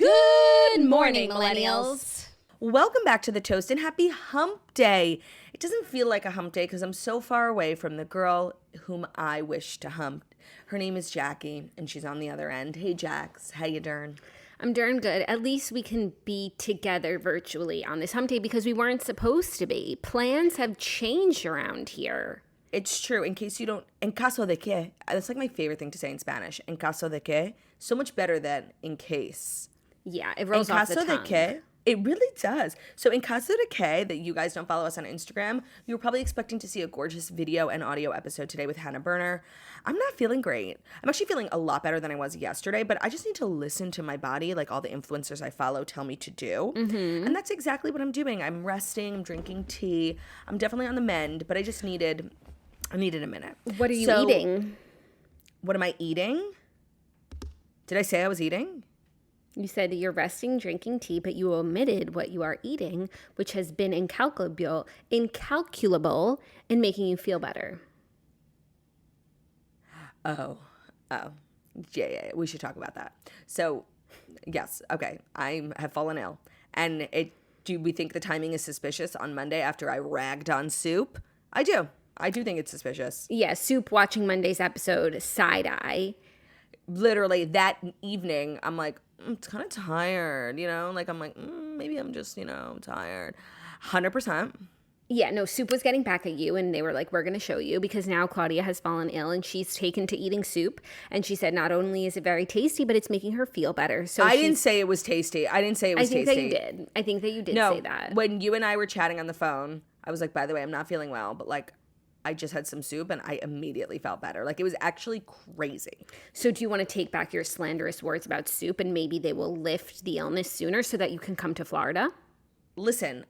Good morning, millennials. Welcome back to the Toast and happy hump day. It doesn't feel like a hump day because I'm so far away from the girl whom I wish to hump. Her name is Jackie, and she's on the other end. Hey, Jax. How you doing? I'm doing good. At least we can be together virtually on this hump day because we weren't supposed to be. Plans have changed around here. It's true. In case you don't... En caso de que. That's like my favorite thing to say in Spanish. En caso de que. So much better than in case. Yeah, it rolls off the tongue. En caso de que. It really does. So in caso de que, that you guys don't follow us on Instagram, you were probably expecting to see a gorgeous video and audio episode today with Hannah Berner. I'm not feeling great. I'm actually feeling a lot better than I was yesterday, but I just need to listen to my body, like all the influencers I follow tell me to do. Mm-hmm. And that's exactly what I'm doing. I'm resting, I'm drinking tea. I'm definitely on the mend, but I needed a minute. What are you eating? What am I eating? Did I say I was eating? You said you're resting, drinking tea, but you omitted what you are eating, which has been incalculable in making you feel better. Oh, yeah, we should talk about that. So, yes, okay, I have fallen ill. And do we think the timing is suspicious on Monday after I ragged on Soup? I do think it's suspicious. Yeah, Soup watching Monday's episode, side-eye. Literally, that evening, I'm like, it's kind of tired, Like, I'm like, maybe I'm just, tired. 100%. Yeah, no, Soup was getting back at you, and they were like, we're going to show you, because now Claudia has fallen ill, and she's taken to eating soup, and she said not only is it very tasty, but it's making her feel better. So I didn't say it was tasty. I think that you did. I think that you did say that. When you and I were chatting on the phone, I was like, by the way, I'm not feeling well, but, like, I just had some soup and I immediately felt better. Like, it was actually crazy. So do you want to take back your slanderous words about soup and maybe they will lift the illness sooner so that you can come to Florida? Listen,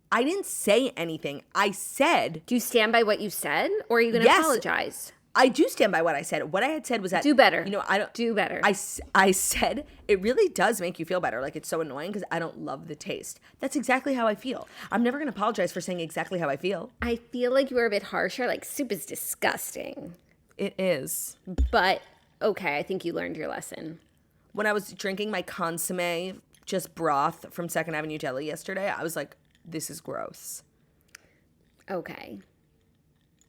I didn't say anything. I said... Do you stand by what you said, or are you going to apologize? I do stand by what I said. What I had said was that... Do better. I don't... Do better. I said it really does make you feel better. Like, it's so annoying because I don't love the taste. That's exactly how I feel. I'm never going to apologize for saying exactly how I feel. I feel like you were a bit harsher. Like, soup is disgusting. It is. But, okay, I think you learned your lesson. When I was drinking my consomme, just broth from 2nd Avenue Deli yesterday, I was like, this is gross. Okay.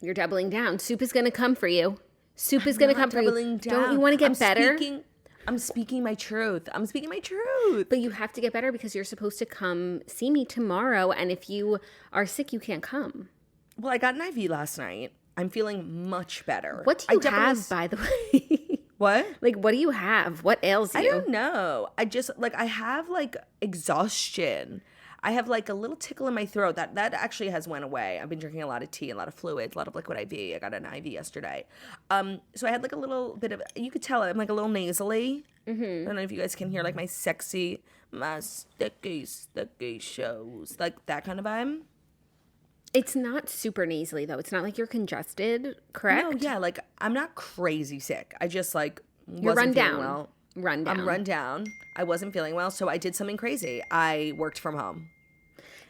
You're doubling down. Soup is going to come for you. Soup is going to come for you. Down. Don't you want to get better? I'm speaking my truth. But you have to get better because you're supposed to come see me tomorrow. And if you are sick, you can't come. Well, I got an IV last night. I'm feeling much better. What do you have, by the way? What? Like, what do you have? What ails you? I don't know. I have, like, exhaustion. I have, like, a little tickle in my throat. That actually has went away. I've been drinking a lot of tea, a lot of fluids, a lot of liquid IV. I got an IV yesterday. So I had, like, a little bit of, you could tell I'm, like, a little nasally. Mm-hmm. I don't know if you guys can hear, like, my sticky shows. Like, that kind of vibe. It's not super nasally, though. It's not like you're congested, correct? No, yeah, like, I'm not crazy sick. I just, like, you're run down. Well. Run down. I'm run down. I wasn't feeling well, so I did something crazy. I worked from home.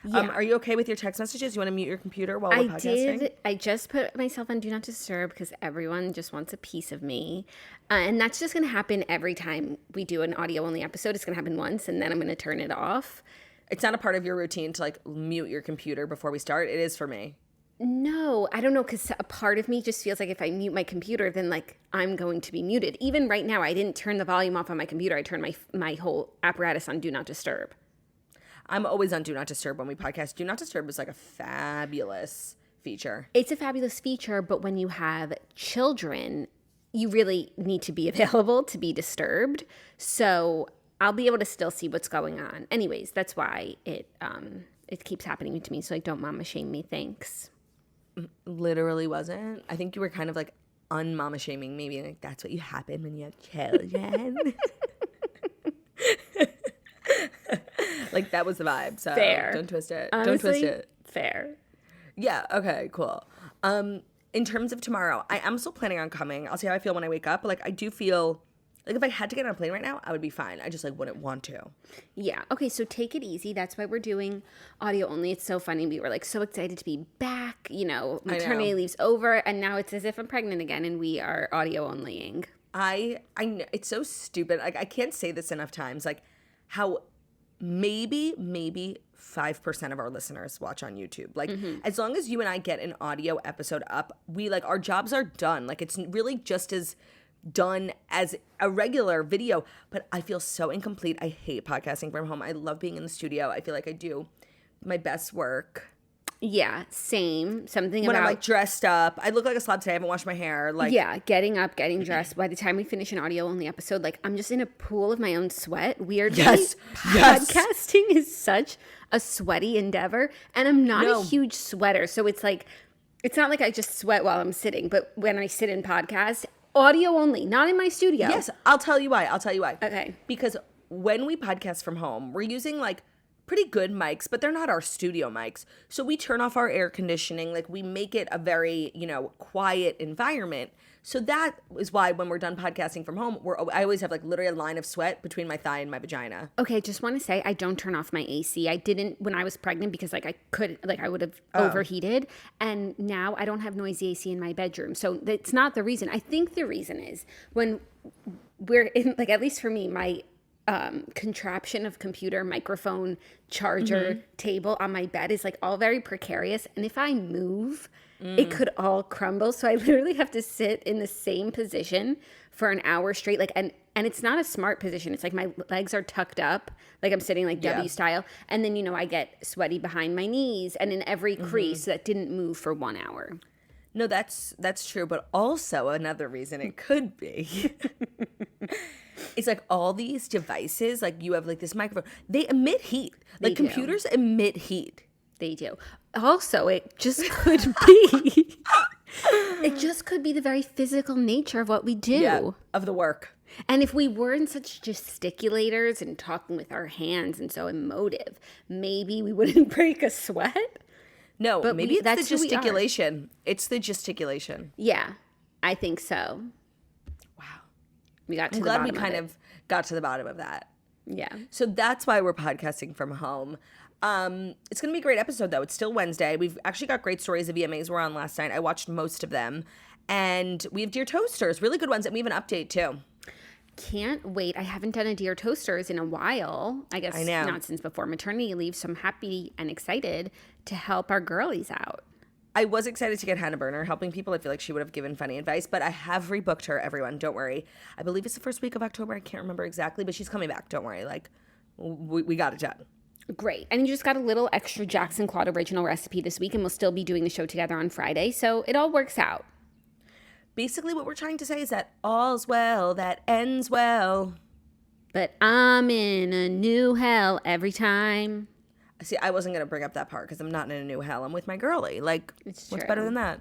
Yeah. Are you okay with your text messages? You want to mute your computer while we're podcasting? I just put myself on Do Not Disturb because everyone just wants a piece of me. And that's just going to happen every time we do an audio-only episode. It's going to happen once, and then I'm going to turn it off. It's not a part of your routine to, like, mute your computer before we start. It is for me. No, I don't know, because a part of me just feels like if I mute my computer, then, like, I'm going to be muted. Even right now, I didn't turn the volume off on my computer. I turned my whole apparatus on Do Not Disturb. I'm always on Do Not Disturb when we podcast. Do Not Disturb is, like, a fabulous feature. It's a fabulous feature, but when you have children, you really need to be available to be disturbed. So I'll be able to still see what's going on. Anyways, that's why it keeps happening to me. So, like, don't mama shame me. Thanks. Literally wasn't. I think you were kind of, like, un-mama shaming me, being like, that's what you happen when you have children. Like, that was the vibe. So fair. Don't twist it. Honestly, don't twist it. Fair. Yeah. Okay. Cool. In terms of tomorrow, I am still planning on coming. I'll see how I feel when I wake up. But, like, I do feel like if I had to get on a plane right now, I would be fine. I just, like, wouldn't want to. Yeah. Okay. So take it easy. That's why we're doing audio only. It's so funny. We were, like, so excited to be back. You know, maternity leave's over, and now it's as if I'm pregnant again, and we are audio onlying. I know it's so stupid. Like, I can't say this enough times. Like, how maybe 5% of our listeners watch on YouTube. Like, as long as you and I get an audio episode up, we like, our jobs are done. Like, it's really just as done as a regular video. But I feel so incomplete. I hate podcasting from home. I love being in the studio. I feel like I do my best work. Yeah, same. Something when about I'm like dressed up. I look like a slob today. I haven't washed my hair. Like, yeah, getting up, getting dressed. By the time we finish an audio only episode, like I'm just in a pool of my own sweat. Weirdly, podcasting is such a sweaty endeavor, and I'm not a huge sweater, so it's like it's not like I just sweat while I'm sitting. But when I sit in podcast, audio only, not in my studio. Yes, I'll tell you why. Okay, because when we podcast from home, we're using like pretty good mics, but they're not our studio mics. So we turn off our air conditioning. Like, we make it a very, quiet environment. So that is why when we're done podcasting from home, I always have like literally a line of sweat between my thigh and my vagina. Okay, just want to say I don't turn off my AC. I didn't when I was pregnant because like I would have overheated, and now I don't have noisy AC in my bedroom. So that's not the reason. I think the reason is when we're in, like, at least for me, my contraption of computer, microphone, charger, table on my bed is like all very precarious, and if I move, it could all crumble. So I literally have to sit in the same position for an hour straight, like, and it's not a smart position. It's like my legs are tucked up, like I'm sitting like W style, and then I get sweaty behind my knees and in every crease that didn't move for 1 hour. No, that's true, but also another reason it could be it's like all these devices, like you have like this microphone, they emit heat. Like computers emit heat. They do. Also, it just could be the very physical nature of what we do. Of the work. And if we weren't such gesticulators and talking with our hands and so emotive, maybe we wouldn't break a sweat. No, but maybe it's the gesticulation. It's the gesticulation. Yeah, I think so. Wow. We got to the bottom of it. I'm glad we kind of got to the bottom of that. Yeah. So that's why we're podcasting from home. It's going to be a great episode, though. It's still Wednesday. We've actually got great stories. The VMAs were on last night. I watched most of them. And we have Dear Toasters, really good ones. And we have an update, too. Can't wait. I haven't done a Dear Toasters in a while. I guess I know. Not since before maternity leave. So I'm happy and excited to help our girlies out. I was excited to get Hannah Berner helping people. I feel like she would have given funny advice, but I have rebooked her, everyone. Don't worry. I believe it's the first week of October. I can't remember exactly, but she's coming back. Don't worry. Like, we got it done. Great. And you just got a little extra Jackson Claude original recipe this week, and we'll still be doing the show together on Friday. So it all works out. Basically, what we're trying to say is that all's well that ends well. But I'm in a new hell every time. See, I wasn't going to bring up that part because I'm not in a new hell. I'm with my girly. Like, what's better than that?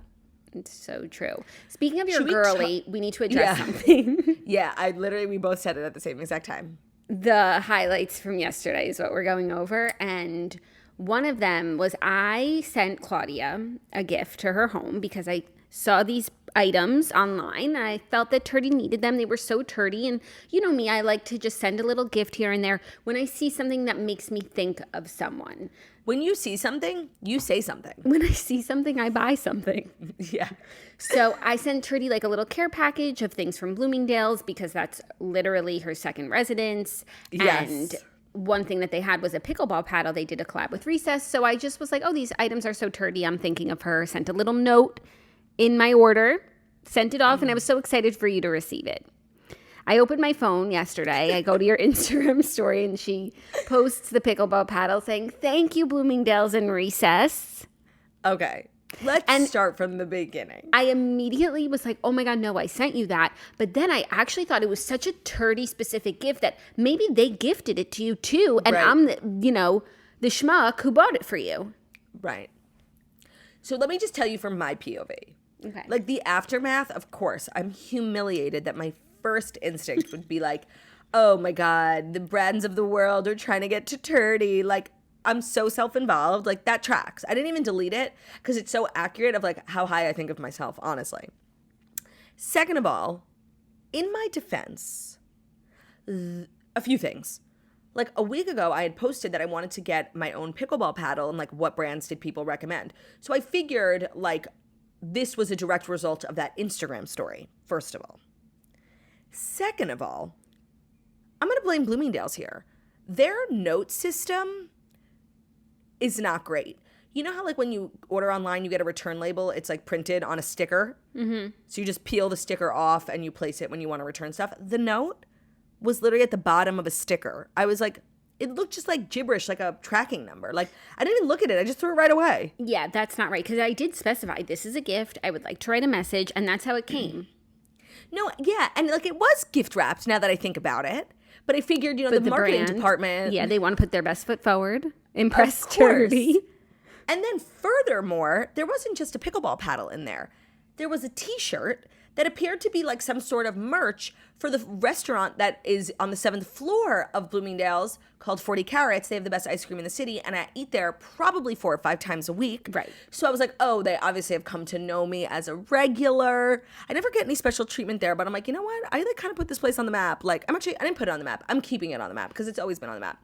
It's so true. Speaking of your girly, we need to address something. Yeah, we both said it at the same exact time. The highlights from yesterday is what we're going over. And one of them was I sent Claudia a gift to her home because I saw these items online and I felt that Turdy needed them. They were so Turdy, and you know me, I like to just send a little gift here and there when I see something that makes me think of someone. When you see something, you say something. When I see something, I buy something. Yeah. So I sent Turdy like a little care package of things from Bloomingdale's because that's literally her second residence. Yes. And one thing that they had was a pickleball paddle. They did a collab with Recess. So I just was like, oh, these items are so Turdy. I'm thinking of her. Sent a little note in my order, sent it off, and I was so excited for you to receive it. I opened my phone yesterday. I go to your Instagram story, and she posts the pickleball paddle saying, thank you, Bloomingdale's and Recess. Okay. Let's start from the beginning. I immediately was like, oh my God, no, I sent you that. But then I actually thought it was such a Turdy specific gift that maybe they gifted it to you too. And right. I'm the schmuck who bought it for you. Right. So let me just tell you from my POV. Okay. Like the aftermath, of course, I'm humiliated that my first instinct would be like, oh my God, the brands of the world are trying to get to Turdy. Like, I'm so self-involved. Like, that tracks. I didn't even delete it because it's so accurate of like how high I think of myself, honestly. Second of all, in my defense, a few things. Like a week ago, I had posted that I wanted to get my own pickleball paddle and like what brands did people recommend. So I figured like this was a direct result of that Instagram story, first of all. Second of all, I'm going to blame Bloomingdale's here. their note system is not great. You know how like when you order online, you get a return label, it's like printed on a sticker? Mm-hmm. So you just peel the sticker off and you place it when you want to return stuff. The note was literally at the bottom of a sticker. I was like, it looked just like gibberish, like a tracking number. Like, I didn't even look at it. I just threw it right away. Yeah, that's not right. Because I did specify, this is a gift. I would like to write a message. And that's how it came. No, yeah. And like it was gift wrapped now that I think about it. But I figured, you know, the marketing brand, department. Yeah, they want to put their best foot forward. Impress Turby. And then furthermore, there wasn't just a pickleball paddle in there. There was a t-shirt that appeared to be like some sort of merch for the restaurant that is on the 7th floor of Bloomingdale's called 40 Carats. They have the best ice cream in the city, and I eat there probably 4 or 5 times a week. Right. So I was like, oh, they obviously have come to know me as a regular. I never get any special treatment there, but I'm like, you know what? I like kind of put this place on the map. Like, I didn't put it on the map. I'm keeping it on the map because it's always been on the map.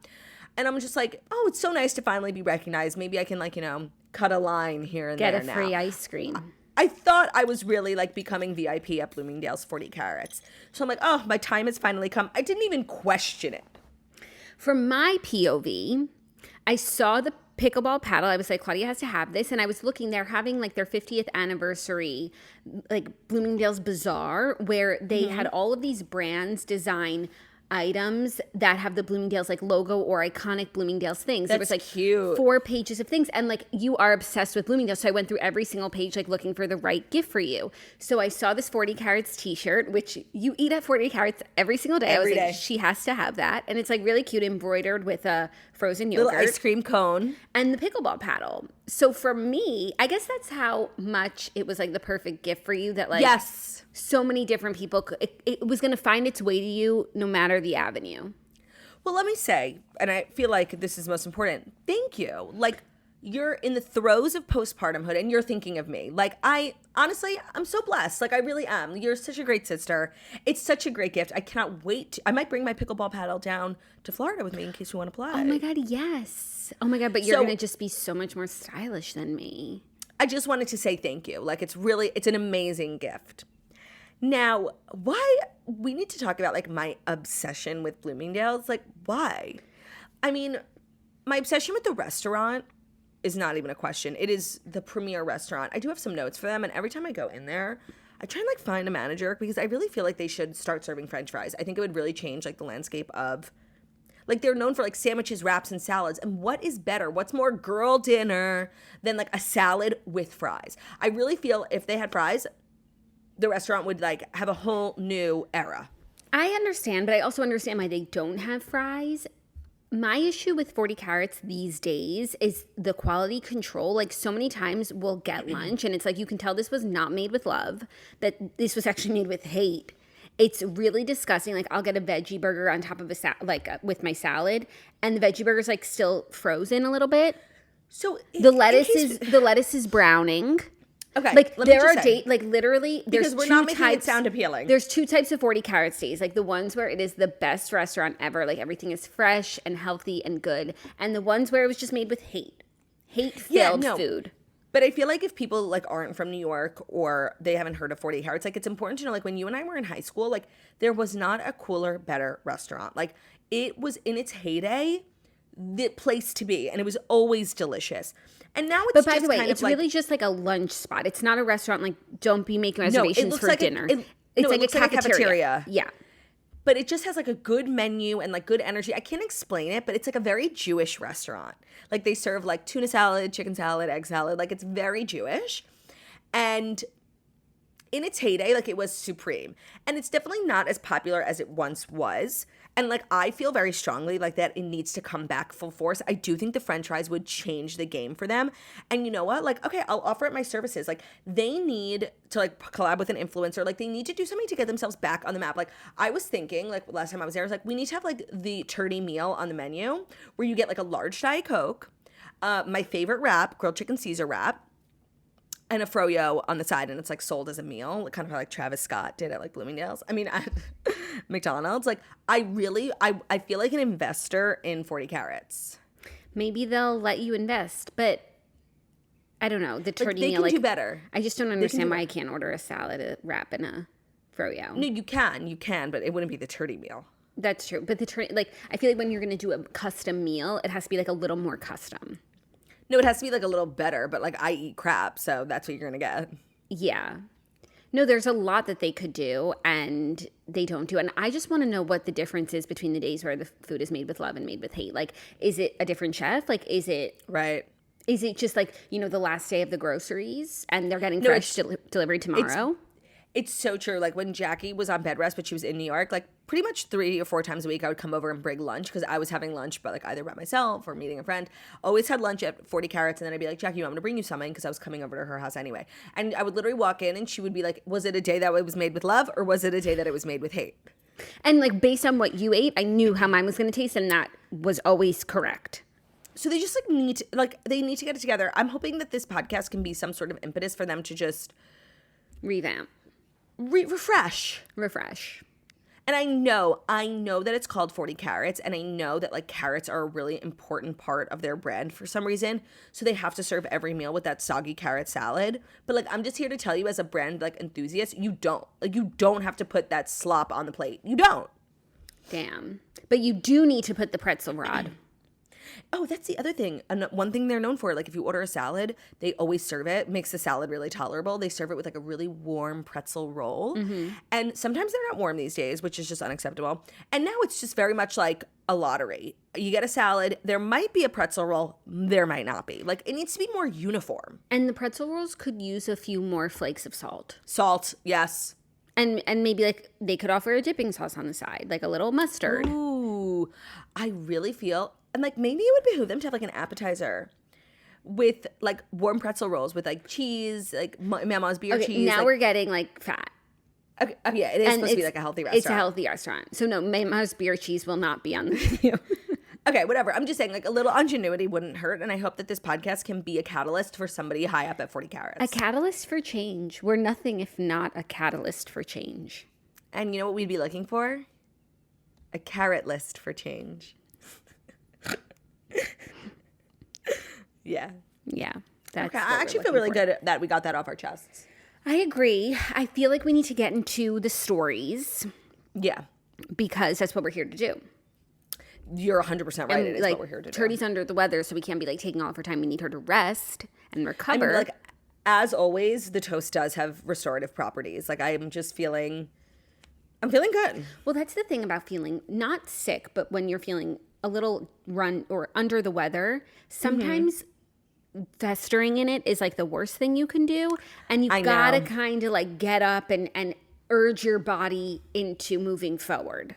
And I'm just like, oh, it's so nice to finally be recognized. Maybe I can, like, you know, cut a line here and there now. Get a free ice cream. I thought I was really, like, becoming VIP at Bloomingdale's 40 Carats. So I'm like, oh, my time has finally come. I didn't even question it. From my POV, I saw the pickleball paddle. I was like, Claudia has to have this. And I was looking, they're having, like, their 50th anniversary, like, Bloomingdale's Bazaar, where they had all of these brands design items that have the Bloomingdale's like logo or iconic Bloomingdale's things. That's there was like cute. 4 pages of things, and like you are obsessed with Bloomingdale's, so I went through every single page like looking for the right gift for you. So I saw this 40 Carats t-shirt, which you eat at 40 Carats every single day. Every I was day. like, she has to have that, and it's like really cute, embroidered with a frozen yogurt, Little ice cream cone, and the pickleball paddle. So for me, I guess that's how much it was like the perfect gift for you. That like yes, so many different people it was going to find its way to you no matter the avenue. Well, let me say, and I feel like this is most important, thank you. Like, you're in the throes of postpartumhood and you're thinking of me. Like, honestly, I'm so blessed. Like, I really am. You're such a great sister. It's such a great gift. I cannot wait. I might bring my pickleball paddle down to Florida with me in case you want to play. Oh my God, yes. Oh my God, but you're going to just be so much more stylish than me. I just wanted to say thank you. Like, it's an amazing gift. Now, why we need to talk about like my obsession with Bloomingdale's. Like, why? I mean, my obsession with the restaurant is not even a question. It is the premier restaurant. I do have some notes for them, and every time I go in there, I try and like find a manager because I really feel like they should start serving French fries. I think it would really change like the landscape of, like, they're known for like sandwiches, wraps, and salads. And what is better? What's more girl dinner than like a salad with fries? I really feel if they had fries, the restaurant would like have a whole new era. I understand, but I also understand why they don't have fries. My issue with 40 Carats these days is the quality control. Like, so many times we'll get lunch and it's like, you can tell this was not made with love, that this was actually made with hate. It's really disgusting. Like, I'll get a veggie burger on top of with my salad, and the veggie burger's like still frozen a little bit. So the lettuce is browning. Okay, like there are like literally there's because we're two not making types, it sound appealing. There's 2 types of 40 Carats days, like the ones where it is the best restaurant ever, like everything is fresh and healthy and good, and the ones where it was just made with hate-filled food. But I feel like if people like aren't from New York or they haven't heard of 40 Carats, like it's important to know, like when you and I were in high school, like there was not a cooler, better restaurant. Like it was in its heyday, the place to be, and it was always delicious. And now it's by the way, it's really just like a lunch spot. It's not a restaurant. Like, don't be making reservations for dinner. It's like a cafeteria. Yeah. But it just has like a good menu and like good energy. I can't explain it, but it's like a very Jewish restaurant. Like they serve like tuna salad, chicken salad, egg salad. Like it's very Jewish. And in its heyday, like it was supreme. And it's definitely not as popular as it once was. And like I feel very strongly like that it needs to come back full force. I do think the French fries would change the game for them. And you know what? Like, okay, I'll offer it my services. Like they need to like collab with an influencer. Like they need to do something to get themselves back on the map. Like I was thinking, like last time I was there, I was like, we need to have like the turdy meal on the menu where you get like a large Diet Coke, my favorite wrap, grilled chicken Caesar wrap, and a froyo on the side, and it's like sold as a meal, kind of like Travis Scott did at like Bloomingdale's. I mean, at McDonald's. Like I feel like an investor in 40 Carats. Maybe they'll let you invest, but I don't know. The turdy they meal, can do better. I just don't understand why I can't order a salad, a wrap, and a froyo. No, you can, but it wouldn't be the turdy meal. That's true. But I feel like when you're going to do a custom meal, it has to be like a little more custom. No, it has to be like a little better, but like I eat crap, so that's what you're going to get. Yeah. No, there's a lot that they could do and they don't do. And I just want to know what the difference is between the days where the food is made with love and made with hate. Like, is it a different chef? Like, is it right? Is it just like, the last day of the groceries and they're getting fresh delivered tomorrow? It's so true. Like when Jackie was on bed rest, but she was in New York, like pretty much 3 or 4 times a week, I would come over and bring lunch because I was having lunch, but like either by myself or meeting a friend. Always had lunch at 40 Carats, and then I'd be like, Jackie, I'm going to bring you something because I was coming over to her house anyway. And I would literally walk in and she would be like, was it a day that it was made with love or was it a day that it was made with hate? And like based on what you ate, I knew how mine was going to taste, and that was always correct. So they just they need to get it together. I'm hoping that this podcast can be some sort of impetus for them to just revamp. Refresh. And I know that it's called 40 Carats, and I know that like carrots are a really important part of their brand for some reason. So they have to serve every meal with that soggy carrot salad. But like I'm just here to tell you as a brand like enthusiast, you don't have to put that slop on the plate. You don't. Damn. But you do need to put the pretzel rod. Oh, that's the other thing. One thing they're known for, like if you order a salad, they always serve it, makes the salad really tolerable. They serve it with like a really warm pretzel roll. Mm-hmm. And sometimes they're not warm these days, which is just unacceptable. And now it's just very much like a lottery. You get a salad, there might be a pretzel roll, there might not be. Like it needs to be more uniform. And the pretzel rolls could use a few more flakes of salt. Salt, yes. And maybe like they could offer a dipping sauce on the side, like a little mustard. Ooh, I really feel... And, like, maybe it would behoove them to have, like, an appetizer with, like, warm pretzel rolls with, like, cheese, like, Mama's beer cheese. Now we're getting, like, fat. Okay, yeah, it is supposed to be, like, a healthy restaurant. It's a healthy restaurant. So, no, Mama's beer cheese will not be on the menu. Okay, whatever. I'm just saying, like, a little ingenuity wouldn't hurt, and I hope that this podcast can be a catalyst for somebody high up at 40 Carats. A catalyst for change. We're nothing if not a catalyst for change. And you know what we'd be looking for? A carrot list for change. Yeah. That's okay. I actually feel really good that we got that off our chests. I agree. I feel like we need to get into the stories. Yeah. Because that's what we're here to do. You're 100% right. It is what we're here to do. Turdy's under the weather, so we can't be like taking all of her time. We need her to rest and recover. I mean, like, as always, the toast does have restorative properties. Like, I'm feeling good. Well, that's the thing about feeling not sick, but when you're feeling a little run or under the weather, sometimes festering in it is like the worst thing you can do. And you've got to kind of like get up and urge your body into moving forward.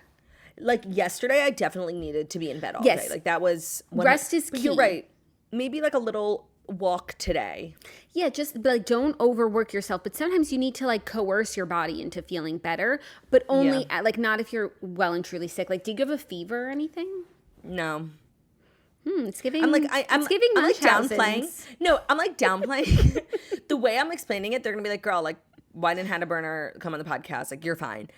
Like yesterday, I definitely needed to be in bed all day. Like that was... Rest is key. You're right. Maybe like a little walk today. Yeah, just like don't overwork yourself. But sometimes you need to like coerce your body into feeling better. But only like not if you're well and truly sick. Like, do you have a fever or anything? No. It's giving. I'm like downplaying. No, I'm like downplaying. The way I'm explaining it, they're gonna be like, "Girl, like, why didn't Hannah Burner come on the podcast? Like, you're fine."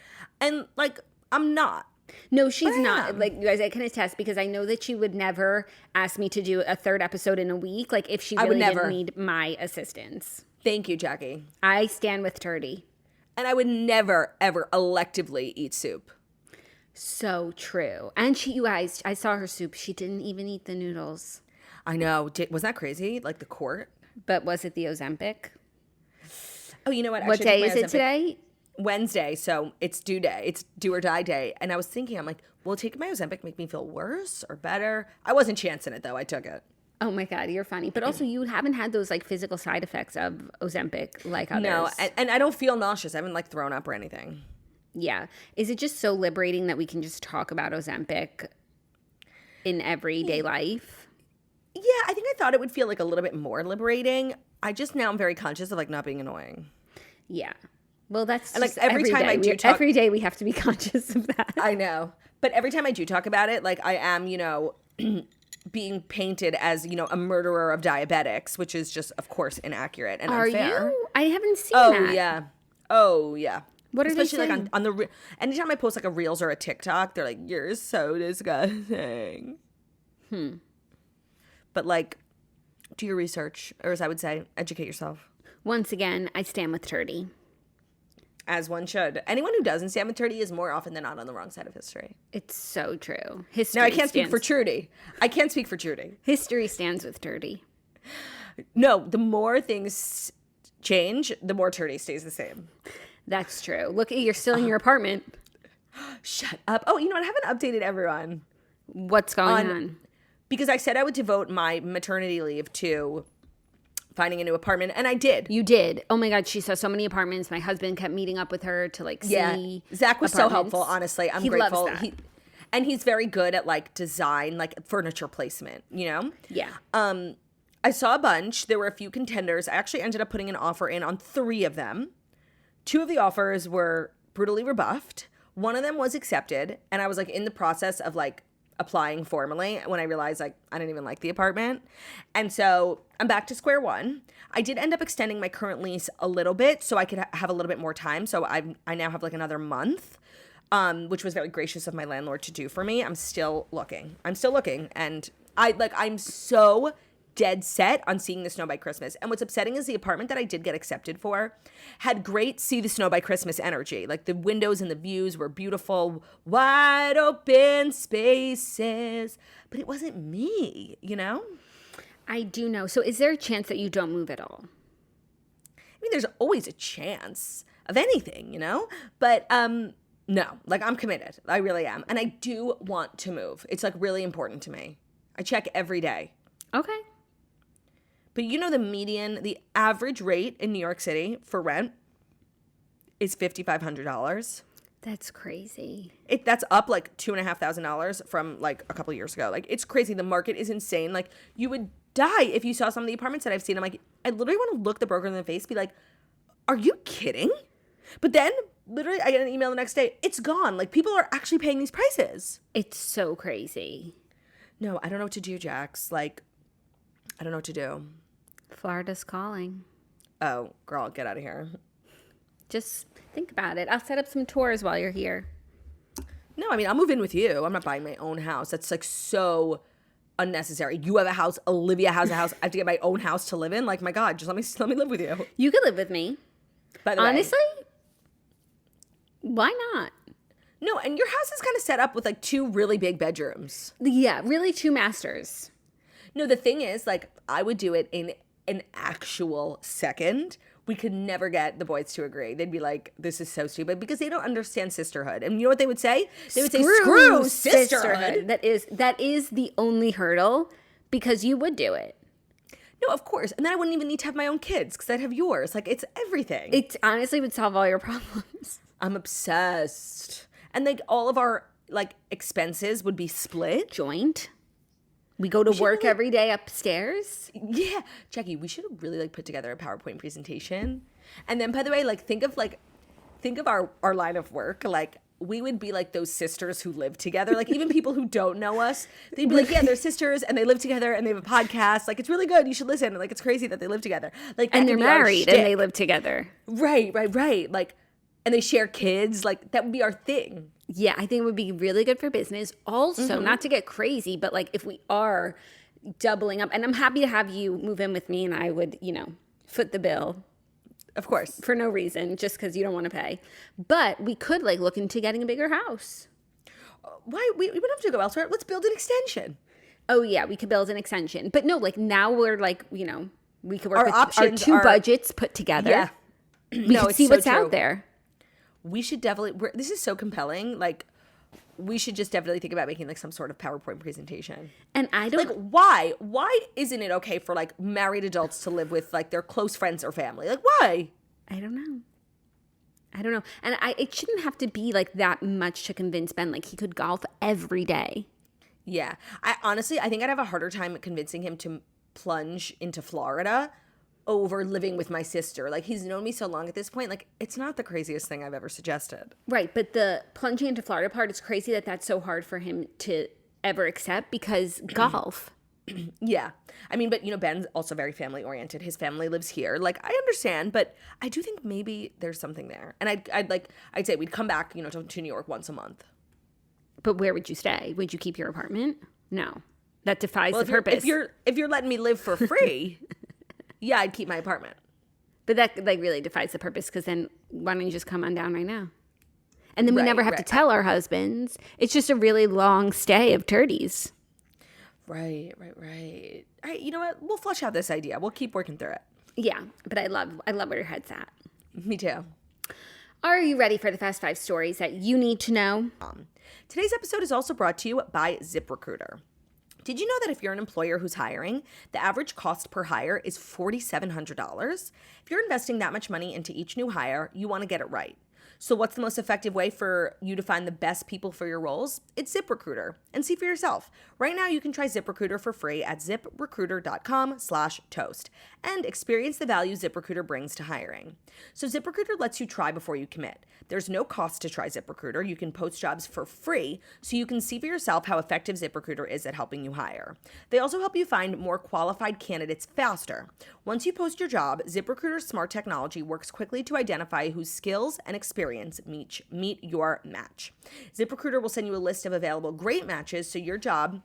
And like, I'm not. No, she's not. Like, you guys, I can attest because I know that she would never ask me to do a third episode in a week. Like, if she really didn't need my assistance. Thank you, Jackie. I stand with Turdy. And I would never, ever electively eat soup. So true. And you guys, I saw her soup. She didn't even eat the noodles. I know. Was that crazy? Like the court? But was it the Ozempic? Oh, you know what? What day is it today? Wednesday. So it's due day. It's do or die day. And I was thinking, I'm like, will taking my Ozempic make me feel worse or better? I wasn't chancing it though. I took it. Oh my God, you're funny. But also you haven't had those like physical side effects of Ozempic like others. No, and I don't feel nauseous. I haven't like thrown up or anything. Yeah. Is it just so liberating that we can just talk about Ozempic in everyday life? Yeah, I think I thought it would feel like a little bit more liberating. I just now I'm very conscious of like not being annoying. Yeah. Well, that's and like every time I do talk, every day we have to be conscious of that. I know. But every time I do talk about it, like I am, you know, being painted as, you know, a murderer of diabetics, which is just, of course, inaccurate and unfair. Are you? I haven't seen that. Oh, yeah. What are they saying? Especially like on the anytime I post like a Reels or a TikTok, they're like, "You're so disgusting." But like, do your research, or as I would say, educate yourself. Once again, I stand with Turdy. As one should. Anyone who doesn't stand with Trudy is more often than not on the wrong side of history. It's so true. History. Now, I can't speak for Trudy. History stands with Trudy. No, the more things change, the more Trudy stays the same. That's true. Look, you're still in your apartment. Shut up. Oh, you know what? I haven't updated everyone. What's going on? Because I said I would devote my maternity leave to finding a new apartment, and I did. You did. Oh my God, she saw so many apartments. My husband kept meeting up with her to like see. Zach was so helpful, honestly. I'm grateful. Loves that. And he's very good at like design, like furniture placement, you know? Yeah. I saw a bunch. There were a few contenders. I actually ended up putting an offer in on 3 of them. 2 of the offers were brutally rebuffed. One of them was accepted, and I was like in the process of like applying formally when I realized like I didn't even like the apartment. And so I'm back to square one. I did end up extending my current lease a little bit so I could have a little bit more time. So I now have like another month, which was very gracious of my landlord to do for me. I'm still looking. And I'm so dead set on seeing the snow by Christmas. And what's upsetting is the apartment that I did get accepted for had great see the snow by Christmas energy. Like the windows and the views were beautiful, wide open spaces, but it wasn't me, you know? I do know. So is there a chance that you don't move at all? I mean, there's always a chance of anything, you know? But no, like I'm committed. I really am. And I do want to move. It's like really important to me. I check every day. Okay. But you know the average rate in New York City for rent is $5,500. That's crazy. That's up like $2,500 from like a couple years ago. Like it's crazy. The market is insane. Like you would die if you saw some of the apartments that I've seen. I'm like, I literally want to look the broker in the face, be like, are you kidding? But then literally I get an email the next day. It's gone. Like people are actually paying these prices. It's so crazy. No, I don't know what to do, Jax. Like, I don't know what to do. Florida's calling. Oh, girl, get out of here. Just think about it. I'll set up some tours while you're here. No, I mean, I'll move in with you. I'm not buying my own house. That's like so unnecessary. You have a house. Olivia has a house. I have to get my own house to live in. Like, my God, just let me live with you. You could live with me. By the way. Honestly, why not? No, and your house is kind of set up with like 2 really big bedrooms. Yeah, really 2 masters. No, the thing is, like, I would do it in an actual second. We could never get the boys to agree. They'd be like, this is so stupid, because they don't understand sisterhood. And you know what they would say? They would say, screw sisterhood. That is the only hurdle, because you would do it. No, of course. And then I wouldn't even need to have my own kids, because I'd have yours. Like, it's everything. It honestly would solve all your problems. I'm obsessed. And like all of our like expenses would be split. Joint. We go to work every day upstairs. Yeah. Jackie, we should really like put together a PowerPoint presentation. And then, by the way, like think of our line of work. Like we would be like those sisters who live together. Like even people who don't know us, they'd be like, yeah, they're sisters and they live together and they have a podcast. Like it's really good. You should listen. Like it's crazy that they live together. Like and they're married and they live together. Right. Like, and they share kids. Like that would be our thing. Yeah, I think it would be really good for business. Also, not to get crazy, but like if we are doubling up, and I'm happy to have you move in with me, and I would, foot the bill. Of course. For no reason, just because you don't want to pay. But we could like look into getting a bigger house. Why? We don't have to go elsewhere. Let's build an extension. Oh, yeah, we could build an extension. But no, like now we're like, we could work with our 2 budgets put together. Yeah. We could see what's out there. We should definitely, this is so compelling. Like, we should just definitely think about making like some sort of PowerPoint presentation. And I don't. Like, why? Why isn't it okay for like married adults to live with like their close friends or family? Like, why? I don't know. And it shouldn't have to be like that much to convince Ben. Like, he could golf every day. Yeah. I think I'd have a harder time convincing him to plunge into Florida over living with my sister. Like, he's known me so long at this point. Like, it's not the craziest thing I've ever suggested. Right, but the plunging into Florida part is crazy that's so hard for him to ever accept because golf. Yeah. I mean, but, Ben's also very family-oriented. His family lives here. Like, I understand, but I do think maybe there's something there. And I'd say we'd come back, to New York once a month. But where would you stay? Would you keep your apartment? No. That defies the purpose. If you're letting me live for free... Yeah, I'd keep my apartment. But that like really defies the purpose because then why don't you just come on down right now? And then we never have to tell our husbands. It's just a really long stay of turdies. Right. All right, you know what? We'll flesh out this idea. We'll keep working through it. Yeah, but I love where your head's at. Me too. Are you ready for the Fast 5 stories that you need to know? Today's episode is also brought to you by ZipRecruiter. Did you know that if you're an employer who's hiring, the average cost per hire is $4,700? If you're investing that much money into each new hire, you want to get it right. So what's the most effective way for you to find the best people for your roles? It's ZipRecruiter. And see for yourself. Right now, you can try ZipRecruiter for free at ziprecruiter.com/toast and experience the value ZipRecruiter brings to hiring. So ZipRecruiter lets you try before you commit. There's no cost to try ZipRecruiter. You can post jobs for free so you can see for yourself how effective ZipRecruiter is at helping you hire. They also help you find more qualified candidates faster. Once you post your job, ZipRecruiter's smart technology works quickly to identify whose skills and experience meet your match. ZipRecruiter will send you a list of available great matches so your job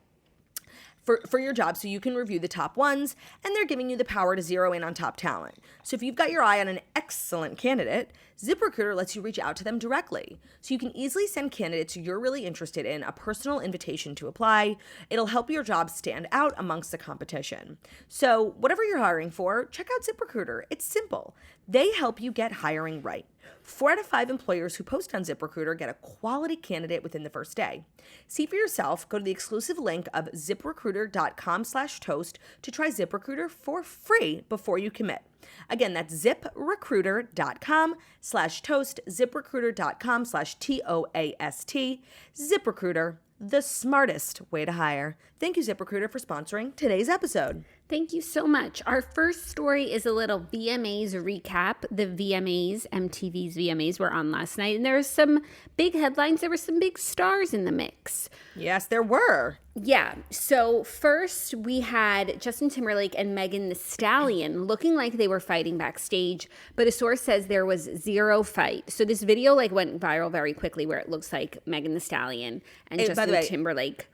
for your job so you can review the top ones, and they're giving you the power to zero in on top talent. So if you've got your eye on an excellent candidate, ZipRecruiter lets you reach out to them directly. So you can easily send candidates you're really interested in a personal invitation to apply. It'll help your job stand out amongst the competition. So whatever you're hiring for, check out ZipRecruiter. It's simple. They help you get hiring right. 4 out of 5 employers who post on ZipRecruiter get a quality candidate within the first day. See for yourself. Go to the exclusive link of ziprecruiter.com/toast to try ZipRecruiter for free before you commit. Again, that's ziprecruiter.com/toast, ziprecruiter.com/TOAST. ZipRecruiter, the smartest way to hire. Thank you, ZipRecruiter, for sponsoring today's episode. Thank you so much. Our first story is a little VMAs recap. The VMAs, MTV's VMAs, were on last night, and there were some big headlines. There were some big stars in the mix. Yes, there were. Yeah. So first we had Justin Timberlake and Megan Thee Stallion looking like they were fighting backstage, but a source says there was zero fight. So this video like went viral very quickly where it looks like Megan Thee Stallion and Justin Timberlake.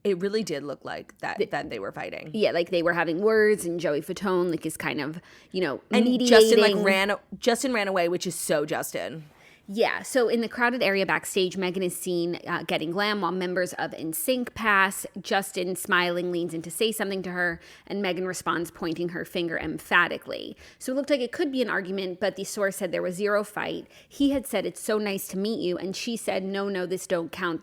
It really did look like that they were fighting. Yeah, like they were having words, and Joey Fatone like is kind of, and mediating. Justin ran away, which is so Justin. Yeah, so in the crowded area backstage, Megan is seen getting glam while members of NSYNC pass. Justin, smiling, leans in to say something to her, and Megan responds, pointing her finger emphatically. So it looked like it could be an argument, but the source said there was zero fight. He had said, "It's so nice to meet you," and she said, no, this don't count,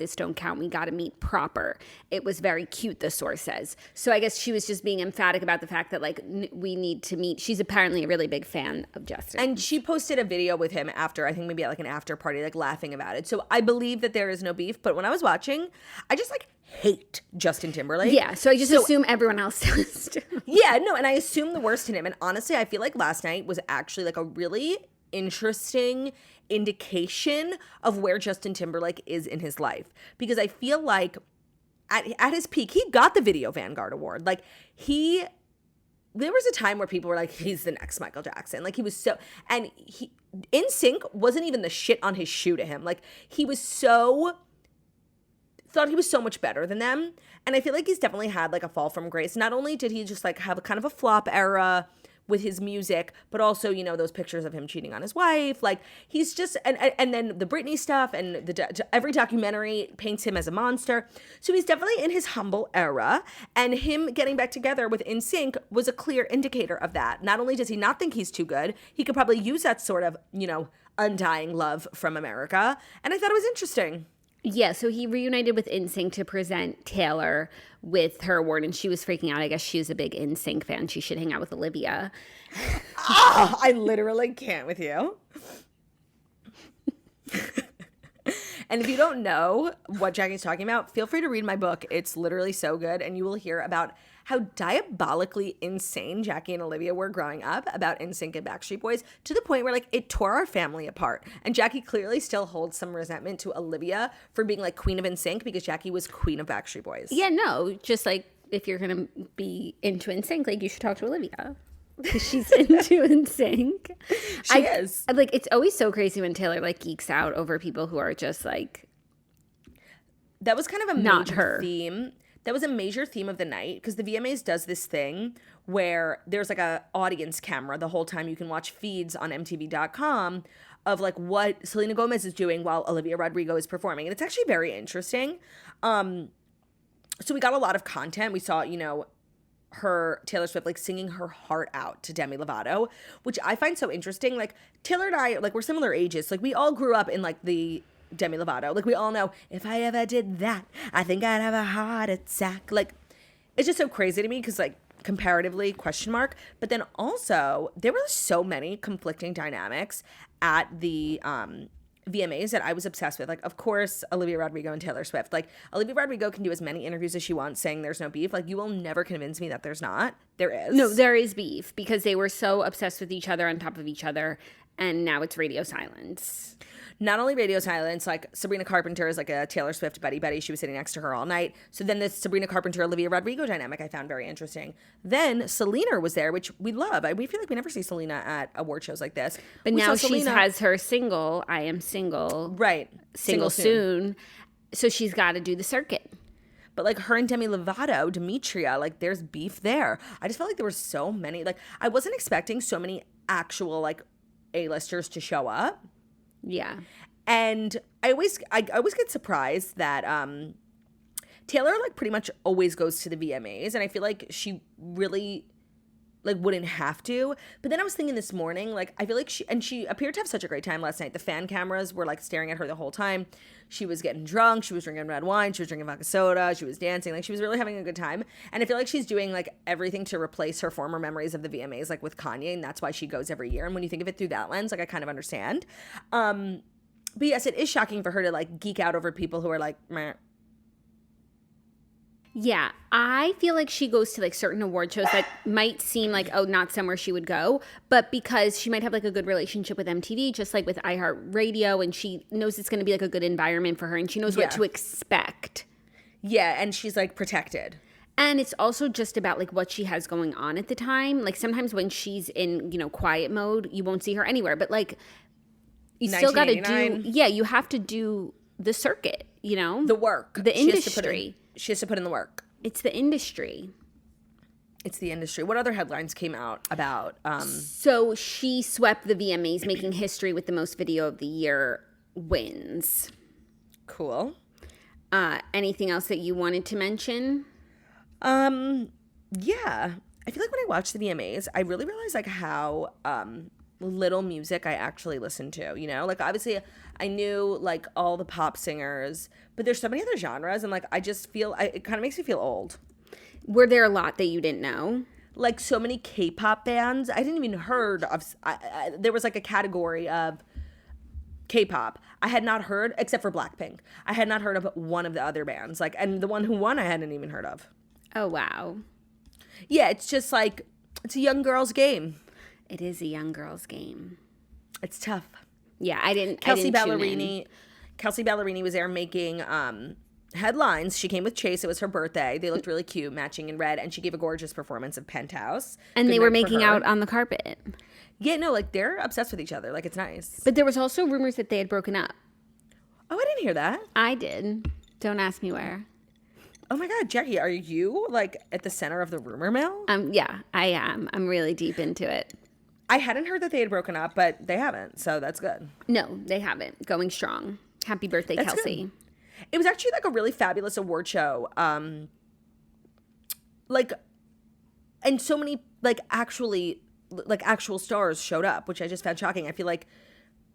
we gotta meet proper. It was very cute, the source says. So I guess she was just being emphatic about the fact that, like, we need to meet. She's apparently a really big fan of Justin. And she posted a video with him after, I think maybe at like an after party, like laughing about it. So I believe that there is no beef, but when I was watching, I just like hate Justin Timberlake. Yeah, so I just assume everyone else does too. Yeah, no, and I assume the worst in him. And honestly, I feel like last night was actually like a really interesting indication of where Justin Timberlake is in his life. Because I feel like at his peak, he got the Video Vanguard Award. Like there was a time where people were like, he's the next Michael Jackson. Like he was so, and NSYNC wasn't even the shit on his shoe to him. Like he was thought he was so much better than them. And I feel like he's definitely had like a fall from grace. Not only did he just like have a kind of a flop era with his music, but also, those pictures of him cheating on his wife. Like he's just, and then the Britney stuff and every documentary paints him as a monster. So he's definitely in his humble era, and him getting back together with NSYNC was a clear indicator of that. Not only does he not think he's too good, he could probably use that sort of, undying love from America. And I thought it was interesting. Yeah, so he reunited with NSYNC to present Taylor with her award, and she was freaking out. I guess she was a big NSYNC fan. She should hang out with Olivia. I literally can't with you. And if you don't know what Jackie's talking about, feel free to read my book. It's literally so good, and you will hear about how diabolically insane Jackie and Olivia were growing up about NSYNC and Backstreet Boys, to the point where like it tore our family apart. And Jackie clearly still holds some resentment to Olivia for being like queen of NSYNC because Jackie was queen of Backstreet Boys. Yeah, no, just like if you're gonna be into NSYNC, like you should talk to Olivia. Because she's into NSYNC. She is. Like, it's always so crazy when Taylor like geeks out over people who are just like, that was kind of a not major her theme. that was a major theme of the night because the VMAs does this thing where there's like a audience camera the whole time. You can watch feeds on MTV.com of like what Selena Gomez is doing while Olivia Rodrigo is performing. And it's actually very interesting. So we got a lot of content. We saw, her Taylor Swift like singing her heart out to Demi Lovato, which I find so interesting. Like Taylor and I, like we're similar ages. Like we all grew up in like the Demi Lovato. Like we all know if I ever did that, I think I'd have a heart attack. Like it's just so crazy to me because like comparatively ? But then also there were so many conflicting dynamics at the VMAs that I was obsessed with. Like, of course, Olivia Rodrigo and Taylor Swift. Like, Olivia Rodrigo can do as many interviews as she wants saying there's no beef. Like, you will never convince me that there's not. There is. No, there is beef because they were so obsessed with each other on top of each other, and now it's radio silence. Not only radio silence, like Sabrina Carpenter is like a Taylor Swift buddy. She was sitting next to her all night. So then this Sabrina Carpenter, Olivia Rodrigo dynamic I found very interesting. Then Selena was there, which we love. We feel like we never see Selena at award shows like this. But now she has her single, I Am Single. Right. Single soon. So she's got to do the circuit. But like her and Demi Lovato, Demetria, like there's beef there. I just felt like there were so many. Like I wasn't expecting so many actual like A-listers to show up. Yeah. And I always get surprised that Taylor like pretty much always goes to the VMAs, and I feel like she really like wouldn't have to. But then I was thinking this morning, like I feel like she appeared to have such a great time last night. The fan cameras were like staring at her the whole time. She was getting drunk, she was drinking red wine, she was drinking vodka soda, she was dancing, like she was really having a good time. And I feel like she's doing like everything to replace her former memories of the VMAs, like with Kanye, and that's why she goes every year. And when you think of it through that lens, like I kind of understand. But yes, it is shocking for her to like geek out over people who are like, meh. Yeah, I feel like she goes to like certain award shows that might seem like, oh, not somewhere she would go, but because she might have like a good relationship with MTV, just like with iHeartRadio, and she knows it's going to be like a good environment for her, and she knows what to expect. Yeah, and she's like protected. And it's also just about like what she has going on at the time. Like sometimes when she's in, quiet mode, you won't see her anywhere, but like you still got to do, you have to do the circuit, the work, the industry. She has to put in the work. It's the industry. It's the industry. What other headlines came out about? So she swept the VMAs, making history with the most video of the year wins. Cool. Anything else that you wanted to mention? Yeah. I feel like when I watch the VMAs, I really realize like how little music I actually listen to, Like obviously I knew like all the pop singers, but there's so many other genres, and like I just feel it kind of makes me feel old. Were there a lot that you didn't know? Like so many K-pop bands I didn't even heard of. There was like a category of K-pop I had not heard, except for Blackpink. I had not heard of one of the other bands, like, and the one who won I hadn't even heard of. Oh wow. Yeah, it's just like it's a young girl's game. It is a young girl's game. It's tough. Yeah, I didn't. Kelce Ballerini was there making headlines. She came with Chase. It was her birthday. They looked really cute, matching in red, and she gave a gorgeous performance of Penthouse. And they were making out on the carpet. Yeah, no, like they're obsessed with each other. Like it's nice. But there was also rumors that they had broken up. Oh, I didn't hear that. I did. Don't ask me where. Oh my God, Jackie, are you like at the center of the rumor mill? Yeah, I am. I'm really deep into it. I hadn't heard that they had broken up, but they haven't, so that's good. No, they haven't. Going strong. Happy birthday, that's Kelce. Good. It was actually like a really fabulous award show. Like, and so many like actual stars showed up, which I just found shocking. I feel like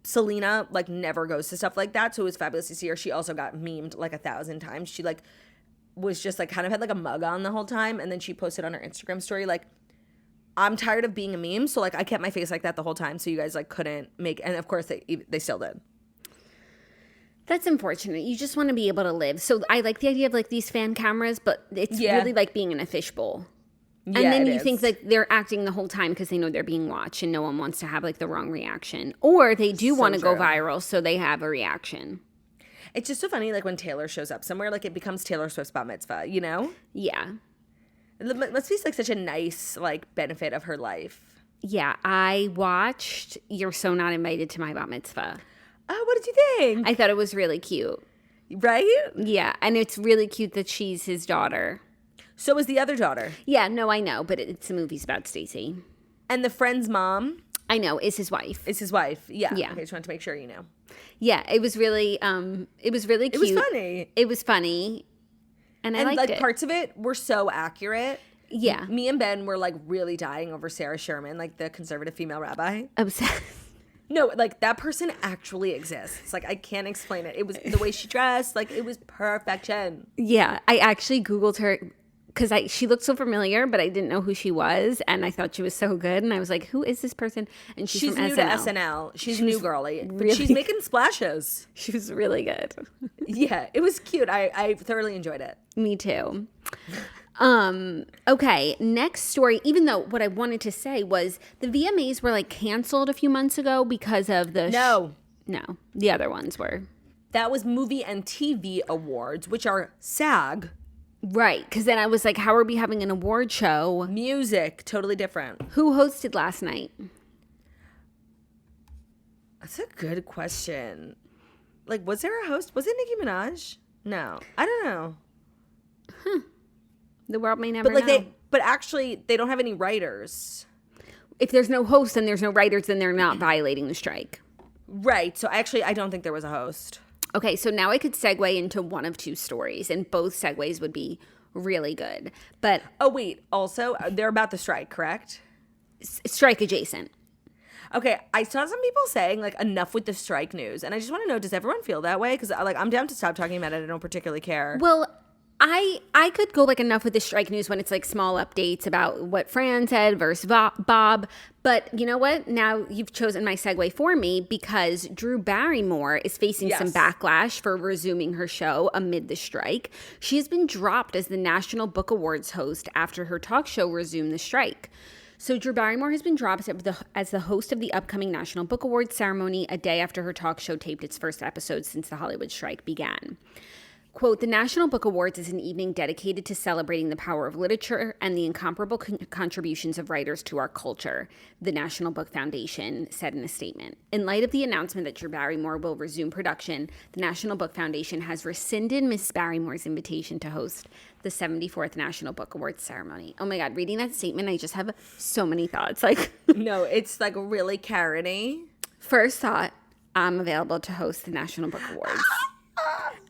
Selena like never goes to stuff like that, so it was fabulous to see her. She also got memed like 1,000 times. She like was just like kind of had like a mug on the whole time, and then she posted on her Instagram story like, I'm tired of being a meme, so like I kept my face like that the whole time, so you guys like couldn't make, and of course they still did. That's unfortunate. You just want to be able to live. So I like the idea of like these fan cameras, but it's really like being in a fishbowl. Yeah, and then you think like they're acting the whole time because they know they're being watched and no one wants to have like the wrong reaction. Or they do want to go viral, so they have a reaction. It's just so funny like when Taylor shows up somewhere, like it becomes Taylor Swift's bat mitzvah, Yeah. It must be like such a nice like benefit of her life. Yeah, I watched You're So Not Invited to My Bat Mitzvah. Oh, what did you think? I thought it was really cute. Right? Yeah, and it's really cute that she's his daughter. So is the other daughter. Yeah, no, I know, but it's a movie's about Stacey. And the friend's mom I know, is his wife. is his wife. Yeah. Yeah. Okay, just wanted to make sure you know. Yeah, it was really cute. It was funny. It was funny. And I liked like it. parts of it were so accurate. Yeah. Me and Ben were like really dying over Sarah Sherman, like the conservative female rabbi. Obsessed. No, like that person actually exists. Like I can't explain it. It was the way she dressed, like it was perfection. Yeah, I actually Googled her because she looked so familiar, but I didn't know who she was, and I thought she was so good, and I was like, "Who is this person?" And she's from new SNL. to SNL. She's new girly, but really she's making splashes. She was really good. Yeah, it was cute. I thoroughly enjoyed it. Me too. Okay, next story, even though what I wanted to say was the VMAs were like canceled a few months ago because of the No, the other ones were. that was Movie and TV Awards, which are SAG. Right, because then I was like, how are we having an award show? Music, totally different. Who hosted last night? That's a good question. Like, was there a host? Was it Nicki Minaj? No, I don't know. The world may never But like know. but actually, they don't have any writers. If there's no host and there's no writers, then they're not violating the strike. Right. So actually, I don't think there was a host. Okay, so now I could segue into one of two stories, and both segues would be really good. But Oh wait. Also, they're about the strike, correct? strike adjacent. Okay, I saw some people saying like enough with the strike news, and I just want to know, does everyone feel that way? Because like I'm down to stop talking about it. I don't particularly care. Well, I could go like enough with the strike news when it's like small updates about what Fran said versus Bob. But you know what? Now you've chosen my segue for me because Drew Barrymore is facing some backlash for resuming her show amid the strike. She has been dropped as the National Book Awards host after her talk show resumed the strike. So Drew Barrymore has been dropped as the host of the upcoming National Book Awards ceremony a day after her talk show taped its first episode since the Hollywood strike began. Quote, the National Book Awards is an evening dedicated to celebrating the power of literature and the incomparable contributions of writers to our culture, the National Book Foundation said in a statement. In light of the announcement that Drew Barrymore will resume production, the National Book Foundation has rescinded Miss Barrymore's invitation to host the 74th National Book Awards ceremony. Oh my God, reading that statement, I just have so many thoughts. Like, no, it's like really Karen-y. First thought, I'm available to host the National Book Awards.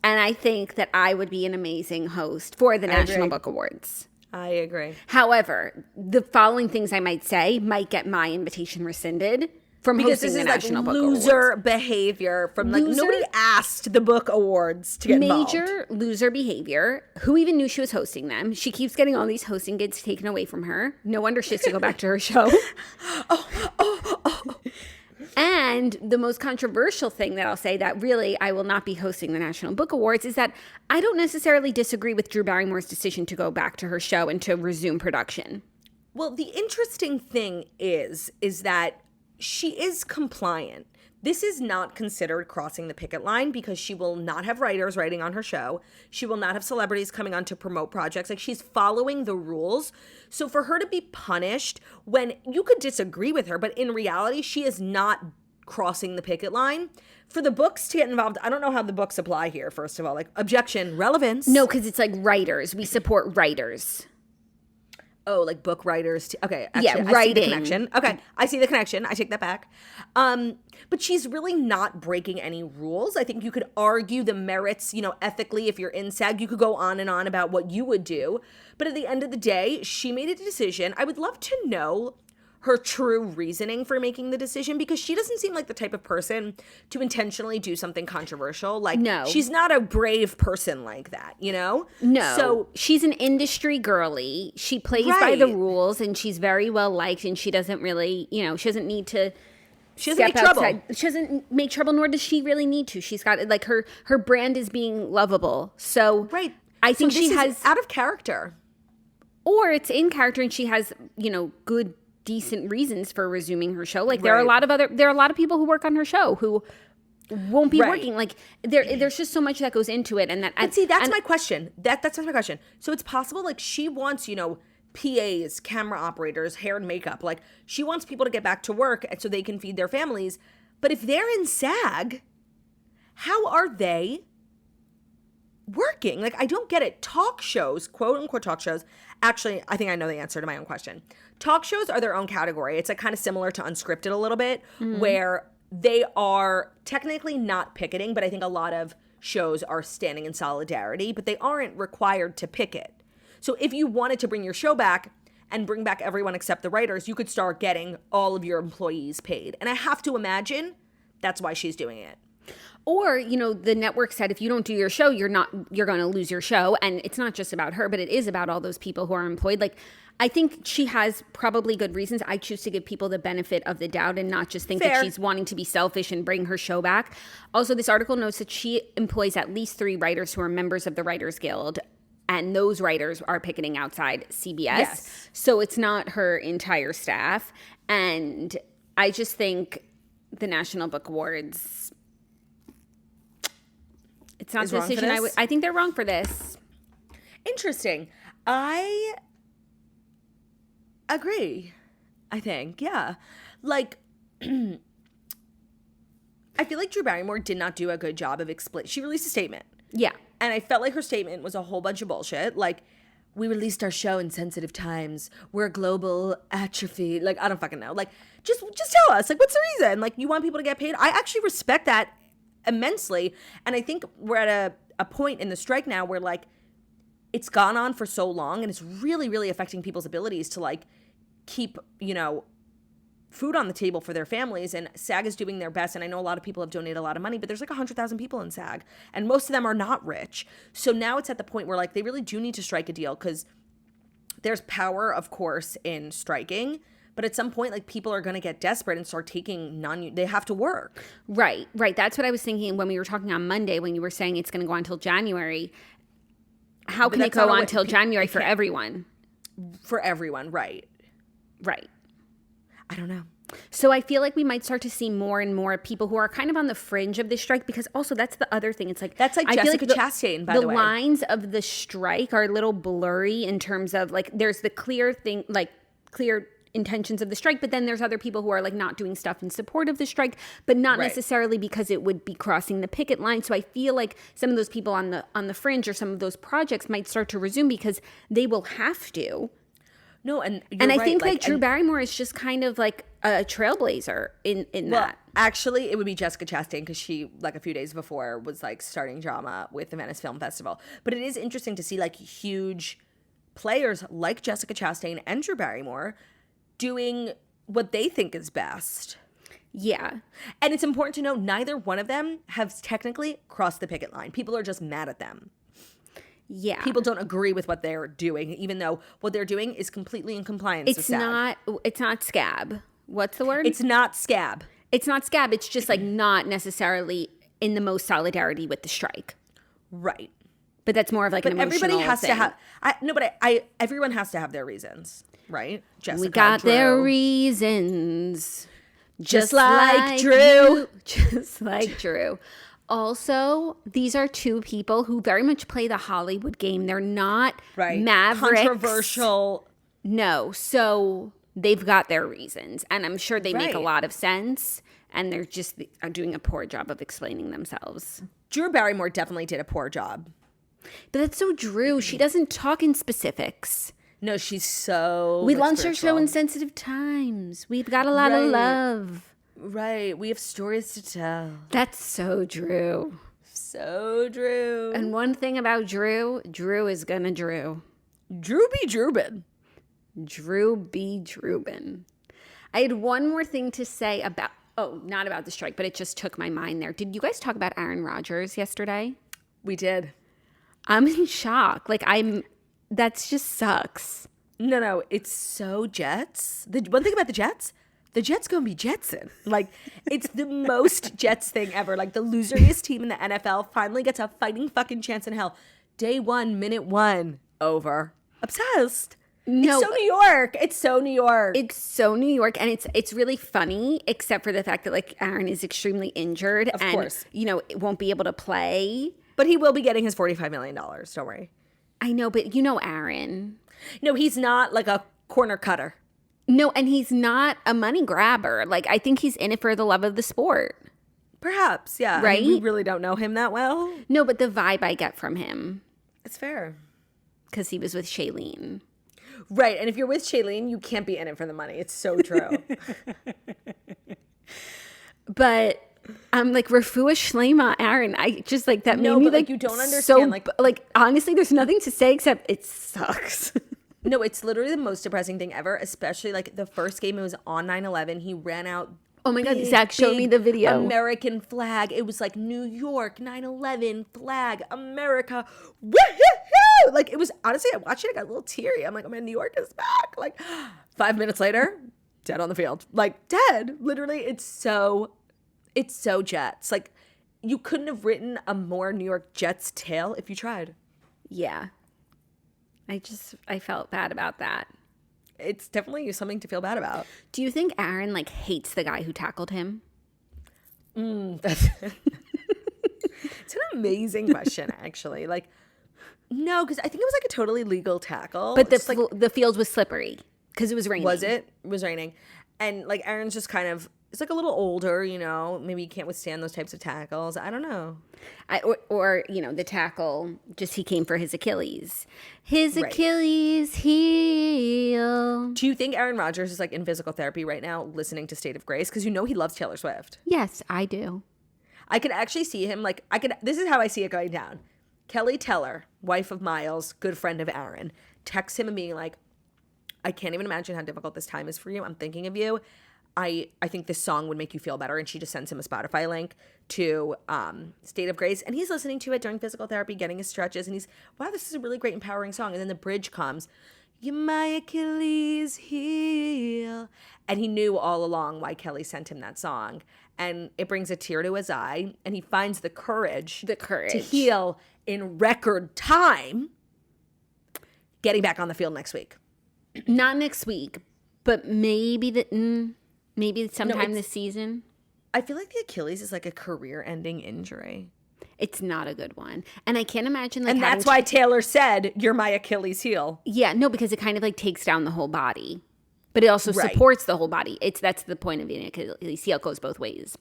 And I think that I would be an amazing host for the National Book Awards. I agree. However, the following things I might say might get my invitation rescinded from hosting the National Book Awards. Loser behavior from like nobody asked the book awards to get involved. Major loser behavior. Who even knew she was hosting them? She keeps getting all these hosting gigs taken away from her. No wonder she has to go back to her show. And the most controversial thing that I'll say that really I will not be hosting the National Book Awards is that I don't necessarily disagree with Drew Barrymore's decision to go back to her show and to resume production. Well, the interesting thing is that she is compliant. This is not considered crossing the picket line because she will not have writers writing on her show. She will not have celebrities coming on to promote projects. Like, she's following the rules. So for her to be punished when you could disagree with her, but in reality, she is not crossing the picket line. For the books to get involved, I don't know how the books apply here, first of all. Like, objection, relevance. No, because it's like writers. We support writers. Oh, like book writers. Okay, actually, yeah, writing. I see the connection. Okay, I see the connection. I take that back. But she's really not breaking any rules. I think you could argue the merits, ethically, if you're in SAG, you could go on and on about what you would do. But at the end of the day, she made a decision. I would love to know her true reasoning for making the decision because she doesn't seem like the type of person to intentionally do something controversial. Like, no. She's not a brave person like that, No. So she's an industry girly. She plays by the rules and she's very well liked and she doesn't really, she doesn't need to She doesn't make trouble. She doesn't make trouble, nor does she really need to. She's got like her brand is being lovable. So I think she has out of character. Or it's in character and she has, good decent reasons for resuming her show. Like there are a lot of people who work on her show who won't be working. Like there's just so much that goes into it. And that's my question. That's my question. So it's possible like she wants, PAs, camera operators, hair and makeup. Like she wants people to get back to work so they can feed their families. But if they're in SAG, how are they working. Like, I don't get it. Talk shows, quote unquote talk shows. Actually, I think I know the answer to my own question. Talk shows are their own category. It's like kind of similar to unscripted a little bit, where they are technically not picketing, but I think a lot of shows are standing in solidarity, but they aren't required to picket. So if you wanted to bring your show back and bring back everyone except the writers, you could start getting all of your employees paid. And I have to imagine that's why she's doing it. Or, you know, the network said if you don't do your show, you're going to lose your show. And it's not just about her, but it is about all those people who are employed. Like, I think she has probably good reasons. I choose to give people the benefit of the doubt and not just think that she's wanting to be selfish and bring her show back. Also, this article notes that she employs at least 3 writers who are members of the Writers Guild. And those writers are picketing outside CBS. Yes. So it's not her entire staff. And I just think the National Book Awards, it's not the decision I think they're wrong for this. Interesting. I agree. I think, yeah. Like, I feel like Drew Barrymore did not do a good job of explaining. She released a statement. Yeah. And I felt like her statement was a whole bunch of bullshit. Like, we released our show in sensitive times. We're global atrophy. Like, I don't fucking know. Like, just tell us. Like, what's the reason? Like, you want people to get paid? I actually respect that immensely. And I think we're at a point in the strike now where, like, it's gone on for so long and it's really, really affecting people's abilities to, like, keep, you know, food on the table for their families. And SAG is doing their best. And I know a lot of people have donated a lot of money, but there's like 100,000 people in SAG and most of them are not rich. So now it's at the point where, like, they really do need to strike a deal, because there's power, of course, in striking. But at some point, like, people are going to get desperate and start taking they have to work. Right. That's what I was thinking when we were talking on Monday, when you were saying it's going to go until January. How can it go on until January for everyone? For everyone, right. Right. I don't know. So I feel like we might start to see more and more people who are kind of on the fringe of the strike, because also that's the other thing. It's like, that's like Jessica Chastain, by the way. The lines of the strike are a little blurry in terms of, like, there's the clear thing, like clear intentions of the strike, but then there's other people who are, like, not doing stuff in support of the strike, but not necessarily because it would be crossing the picket line. So I feel like some of those people on the fringe or some of those projects might start to resume because they will have to. No, and I think like Drew Barrymore is just kind of like a trailblazer in that. Actually, it would be Jessica Chastain, because she, like, a few days before was, like, starting drama with the Venice Film Festival. But it is interesting to see, like, huge players like Jessica Chastain and Drew Barrymore doing what they think is best. Yeah. And it's important to know neither one of them has technically crossed the picket line. People are just mad at them. Yeah. People don't agree with what they're doing, even though what they're doing is completely in compliance with SAG. It's not scab. What's the word? It's not scab. It's not scab. It's just, like, not necessarily in the most solidarity with the strike. Right. But that's more of, like, an emotional everybody has thing. to have everyone has to have their reasons, right? Jessica, we got Drew. their reasons. Just like Drew. Just like Drew. Also, these are 2 people who very much play the Hollywood game. They're not mavericks. Controversial. No. So they've got their reasons. And I'm sure they make a lot of sense. And they're just doing a poor job of explaining themselves. Drew Barrymore definitely did a poor job. But that's so Drew. She doesn't talk in specifics. No, she's so We launched our show in sensitive times. We've got a lot of love. Right. We have stories to tell. That's so Drew. So Drew. And one thing about Drew is gonna Drew. Drew be Drewbin. Drew be Drewbin. I had one more thing to say about, not about the strike, but it just took my mind there. Did you guys talk about Aaron Rodgers yesterday? We did. I'm in shock. Like, that just sucks. No, it's so Jets. The one thing about the Jets gonna be Jetsin. Like, it's the most Jets thing ever. Like, the loseriest team in the NFL finally gets a fighting fucking chance in hell. Day 1, minute 1, over. Obsessed. No, it's so New York. It's so New York. It's so New York, and it's really funny, except for the fact that, like, Aaron is extremely injured, of course, won't be able to play. But he will be getting his $45 million. Don't worry. I know, but you know Aaron. No, he's not like a corner cutter. No, and he's not a money grabber. Like, I think he's in it for the love of the sport. Perhaps, yeah. Right? I mean, we really don't know him that well. No, but the vibe I get from him, It's fair. because he was with Shailene. Right, and if you're with Shailene, you can't be in it for the money. It's so true. But I'm like, Refuah Shlema, Aaron. I just like that made No, me but, like you don't so, understand, like honestly, there's nothing to say except it sucks. No, it's literally the most depressing thing ever, especially like the first game, it was on 9/11. He ran out. Oh my God, big, Zach showed me the video. American flag. It was like New York, 9/11 flag, America. Woo-hoo-hoo! Like, it was, honestly, I watched it, I got a little teary. I'm like, oh man, New York is back. Like, 5 minutes later, dead on the field. Like, dead. Literally, it's so Jets. Like, you couldn't have written a more New York Jets tale if you tried. Yeah. I felt bad about that. It's definitely something to feel bad about. Do you think Aaron like hates the guy who tackled him? It's an amazing question, actually. Like, no, because I think it was like a totally legal tackle. But Just, like, the field was slippery because it was raining. was it? It was raining. And like Aaron's just kind of, it's like a little older, you know, maybe he can't withstand those types of tackles. I don't know. Or you know, the tackle, just he came for his Achilles. His Right. Achilles heel. Do you think Aaron Rodgers is like in physical therapy right now listening to State of Grace? Because you know he loves Taylor Swift. Yes, I do. I could actually see him like, this is how I see it going down. Kelly Teller, wife of Miles, good friend of Aaron, texts him and being like, I can't even imagine how difficult this time is for you. I'm thinking of you. I think this song would make you feel better. And she just sends him a Spotify link to State of Grace. And he's listening to it during physical therapy, getting his stretches. And he's, wow, this is a really great, empowering song. And then the bridge comes, you're my Achilles heel. And he knew all along why Kelly sent him that song. And it brings a tear to his eye. And he finds the courage to heal in record time, getting back on the field next week. Not next week, but maybe sometime this season. I feel like the Achilles is like a career-ending injury. It's not a good one. And I can't imagine like And that's why Taylor said, you're my Achilles heel. Yeah, no, because it kind of like takes down the whole body. But it also Right. supports the whole body. That's the point of being Achilles heel. It goes both ways.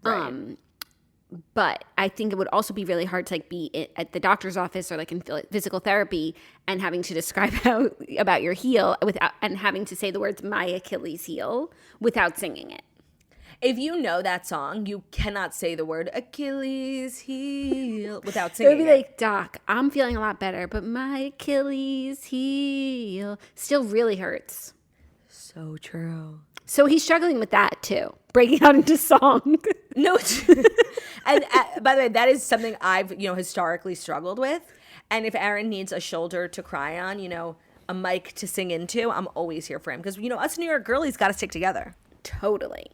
Right. But I think it would also be really hard to like be at the doctor's office or like in physical therapy and having to describe about your heel without and having to say the words "my Achilles heel" without singing it. If you know that song, you cannot say the word Achilles heel without It singing would be it. like, Doc, I'm feeling a lot better, but my Achilles heel still really hurts. So true. So he's struggling with that too, breaking out into song. No, and by the way, that is something I've, historically struggled with. And if Aaron needs a shoulder to cry on, a mic to sing into, I'm always here for him. Because, us New York girlies got to stick together. Totally.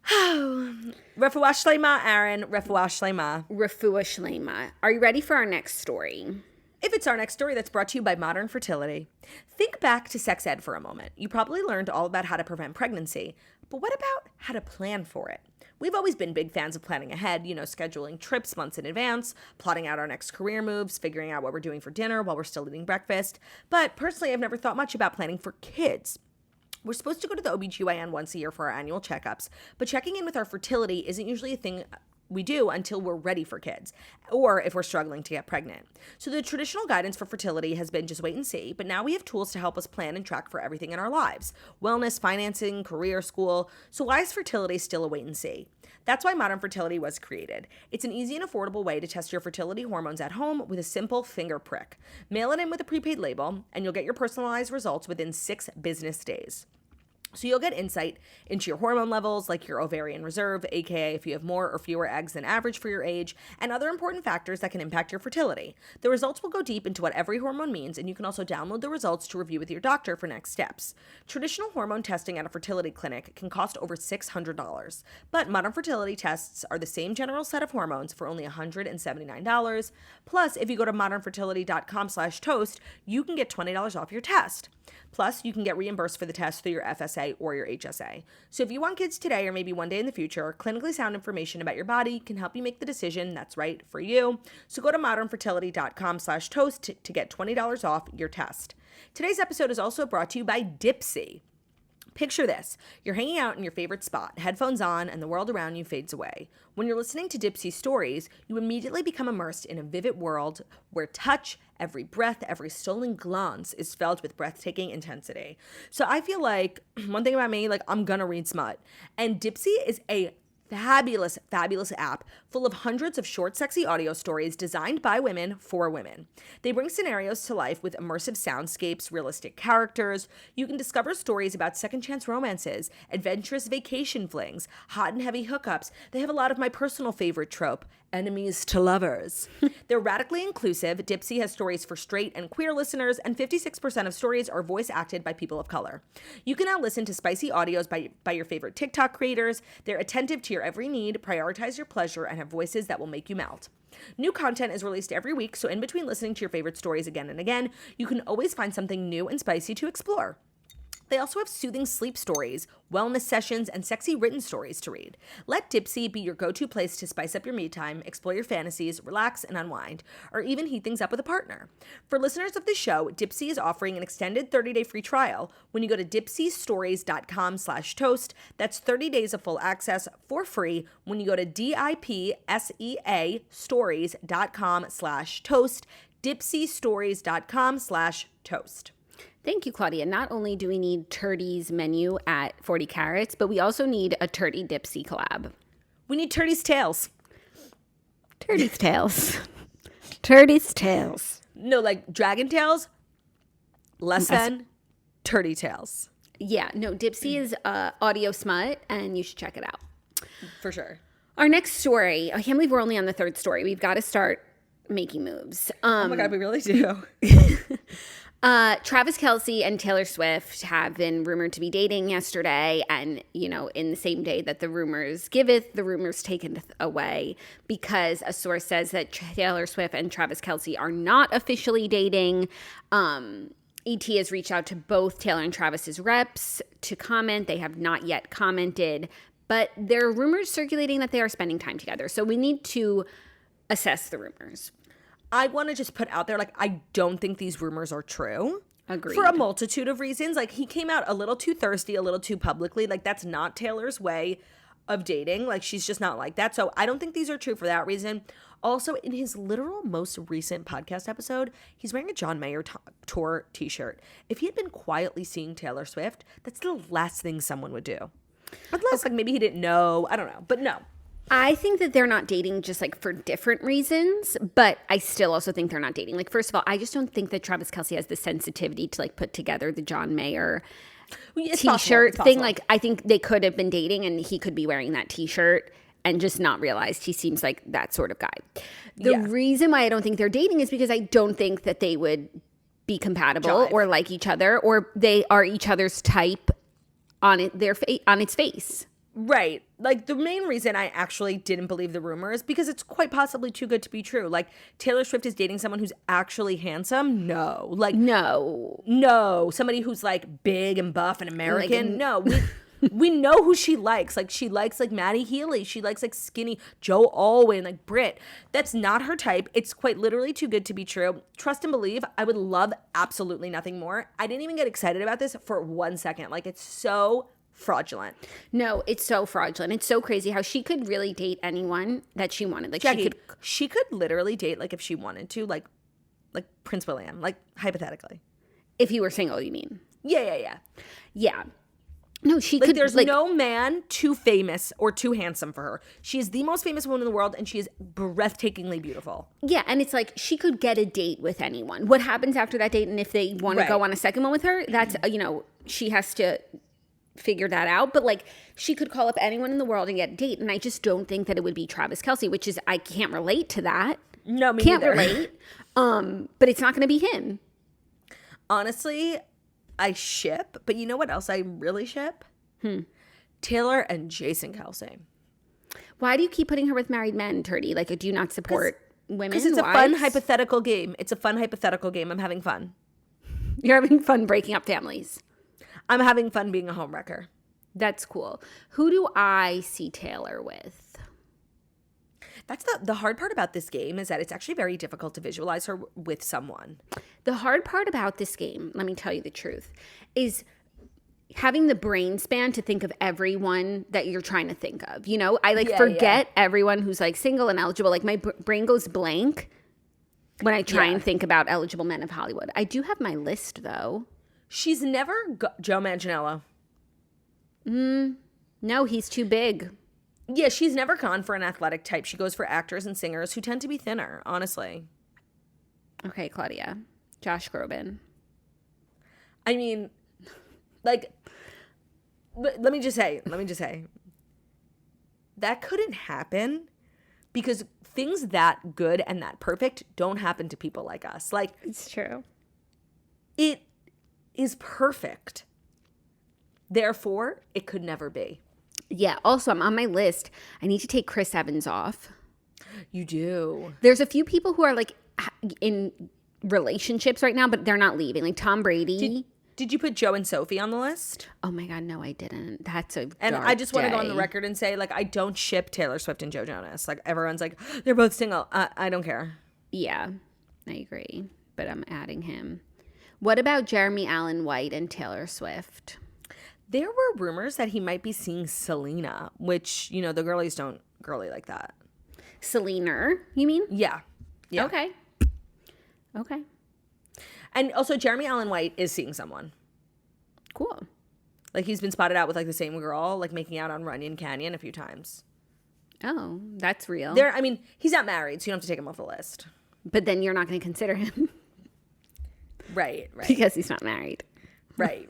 Refuah Shlema, Aaron. Refuah Shlema. Refuah Shlema. Are you ready for our next story? If it's our next story, that's brought to you by Modern Fertility. Think back to sex ed for a moment. You probably learned all about how to prevent pregnancy, but what about how to plan for it? We've always been big fans of planning ahead, scheduling trips months in advance, plotting out our next career moves, figuring out what we're doing for dinner while we're still eating breakfast. But personally, I've never thought much about planning for kids. We're supposed to go to the OBGYN once a year for our annual checkups, but checking in with our fertility isn't usually a thing we do until we're ready for kids, or if we're struggling to get pregnant. So the traditional guidance for fertility has been just wait and see, but now we have tools to help us plan and track for everything in our lives. Wellness, financing, career, school. So why is fertility still a wait and see? That's why Modern Fertility was created. It's an easy and affordable way to test your fertility hormones at home with a simple finger prick. Mail it in with a prepaid label, and you'll get your personalized results within 6 business days. So you'll get insight into your hormone levels, like your ovarian reserve, aka if you have more or fewer eggs than average for your age, and other important factors that can impact your fertility. The results will go deep into what every hormone means, and you can also download the results to review with your doctor for next steps. Traditional hormone testing at a fertility clinic can cost over $600, but Modern Fertility tests are the same general set of hormones for only $179. Plus, if you go to modernfertility.com/toast, you can get $20 off your test. Plus, you can get reimbursed for the test through your FSA or your HSA. So if you want kids today or maybe one day in the future, clinically sound information about your body can help you make the decision that's right for you. So go to modernfertility.com/toast to get $20 off your test. Today's episode is also brought to you by Dipsea. Picture this. You're hanging out in your favorite spot, headphones on, and the world around you fades away. When you're listening to Dipsy's stories, you immediately become immersed in a vivid world where touch, every breath, every stolen glance is felt with breathtaking intensity. So I feel like one thing about me, like I'm gonna read smut. And Dipsy is a fabulous, fabulous app full of hundreds of short, sexy audio stories designed by women for women. They bring scenarios to life with immersive soundscapes, realistic characters. You can discover stories about second chance romances, adventurous vacation flings, hot and heavy hookups. They have a lot of my personal favorite trope, enemies to lovers. They're radically inclusive. Dipsy has stories for straight and queer listeners, and 56% of stories are voice acted by people of color. You can now listen to spicy audios by your favorite TikTok creators. They're attentive to your every need, prioritize your pleasure, and have voices that will make you melt. New content is released every week, so in between listening to your favorite stories again and again, you can always find something new and spicy to explore. They also have soothing sleep stories, wellness sessions, and sexy written stories to read. Let Dipsy be your go-to place to spice up your me time, explore your fantasies, relax and unwind, or even heat things up with a partner. For listeners of the show, Dipsy is offering an extended 30-day free trial when you go to dipsystories.com/toast. That's 30 days of full access for free when you go to DIPSEA stories.com/toast, dipsystories.com/toast. Thank you, Claudia. Not only do we need Turdy's menu at 40 carats, but we also need a Turdy Dipsy collab. We need Turdy's tails. Turdy's tails. Turdy's tails. No, like dragon tails, less than Turdy tails. Yeah, no, Dipsy is audio smut, and you should check it out. For sure. Our next story, I can't believe we're only on the third story. We've got to start making moves. Oh my God, we really do. Travis Kelce and Taylor Swift have been rumored to be dating yesterday, and, you know, in the same day that the rumors giveth, the rumors taketh away, because a source says that Taylor Swift and Travis Kelce are not officially dating. ET has reached out to both Taylor and Travis's reps to comment. They have not yet commented, but there are rumors circulating that they are spending time together. So we need to assess the rumors. I want to just put out there, like, I don't think these rumors are true. Agreed. For a multitude of reasons. Like, he came out a little too thirsty, a little too publicly. Like, that's not Taylor's way of dating. Like, she's just not like that. So I don't think these are true for that reason. Also, in his literal most recent podcast episode, he's wearing a John Mayer tour t-shirt. If he had been quietly seeing Taylor Swift, that's the last thing someone would do. Unless, like, maybe he didn't know. I don't know. But no. I think that they're not dating just like for different reasons, but I still also think they're not dating. Like, first of all, I just don't think that Travis Kelce has the sensitivity to like put together the John Mayer t-shirt thing. Like, I think they could have been dating and he could be wearing that t-shirt and just not realized he seems like that sort of guy. The reason why I don't think they're dating is because I don't think that they would be compatible or like each other, or they are each other's type on its face. Right. Like, the main reason I actually didn't believe the rumor is because it's quite possibly too good to be true. Like, Taylor Swift is dating someone who's actually handsome? No. Like, no. Somebody who's, like, big and buff and American? No. We know who she likes. Like, she likes, like, Maddie Healy. She likes, like, skinny Joe Alwyn, like, Brit. That's not her type. It's quite literally too good to be true. Trust and believe. I would love absolutely nothing more. I didn't even get excited about this for 1 second. Like, it's so fraudulent. No, it's so fraudulent. It's so crazy how she could really date anyone that she wanted. Like, Jackie, she could literally date, like, if she wanted to, like Prince William, like, hypothetically. If he were single, you mean? Yeah. No, she like, could. There's like, no man too famous or too handsome for her. She is the most famous woman in the world, and she is breathtakingly beautiful. Yeah, and it's like she could get a date with anyone. What happens after that date, and if they want to go on a second one with her, that's, you know, she has to figure that out. But like, she could call up anyone in the world and get a date, and I just don't think that it would be Travis Kelce, which is, I can't relate to that. No, me can't neither. relate. But it's not going to be him. Honestly, I ship, but you know what else I really ship? Taylor and Jason Kelce. Why do you keep putting her with married men, Turdy? Like, do you not support women? Because it's a fun hypothetical game. It's a fun hypothetical game. I'm having fun. You're having fun breaking up families. I'm having fun being a homewrecker. That's cool. Who do I see Taylor with? That's the hard part about this game, is that it's actually very difficult to visualize her with someone. The hard part about this game, let me tell you the truth, is having the brain span to think of everyone that you're trying to think of. You know, I Yeah, forget everyone who's like single and eligible. Like my brain goes blank when I try and think about eligible men of Hollywood. I do have my list though. She's never Joe Manganiello. No, he's too big. Yeah, she's never gone for an athletic type. She goes for actors and singers who tend to be thinner, honestly. Okay, Claudia. Josh Groban. I mean, like, but let me just say, that couldn't happen because things that good and that perfect don't happen to people like us. Like, It's true. it is perfect. Therefore, it could never be. Yeah. Also, I'm on my list. I need to take Chris Evans off. You do. There's a few people who are like in relationships right now, but they're not leaving. Like Tom Brady. Did you put Joe and Sophie on the list? Oh my God, no, I didn't. That's a And dark I just want to go on day. the record and say, like, I don't ship Taylor Swift and Joe Jonas. Like, everyone's like, they're both single. I don't care. Yeah, I agree. But I'm adding him. What about Jeremy Allen White and Taylor Swift? There were rumors that he might be seeing Selena, which, you know, the girlies don't girly like that. Selena, you mean? Yeah. Yeah. Okay. And also, Jeremy Allen White is seeing someone. Cool. Like, he's been spotted out with, like, the same girl, like, making out on Runyon Canyon a few times. Oh, that's real. I mean, he's not married, so you don't have to take him off the list. But then you're not going to consider him Right. because he's not married. Right.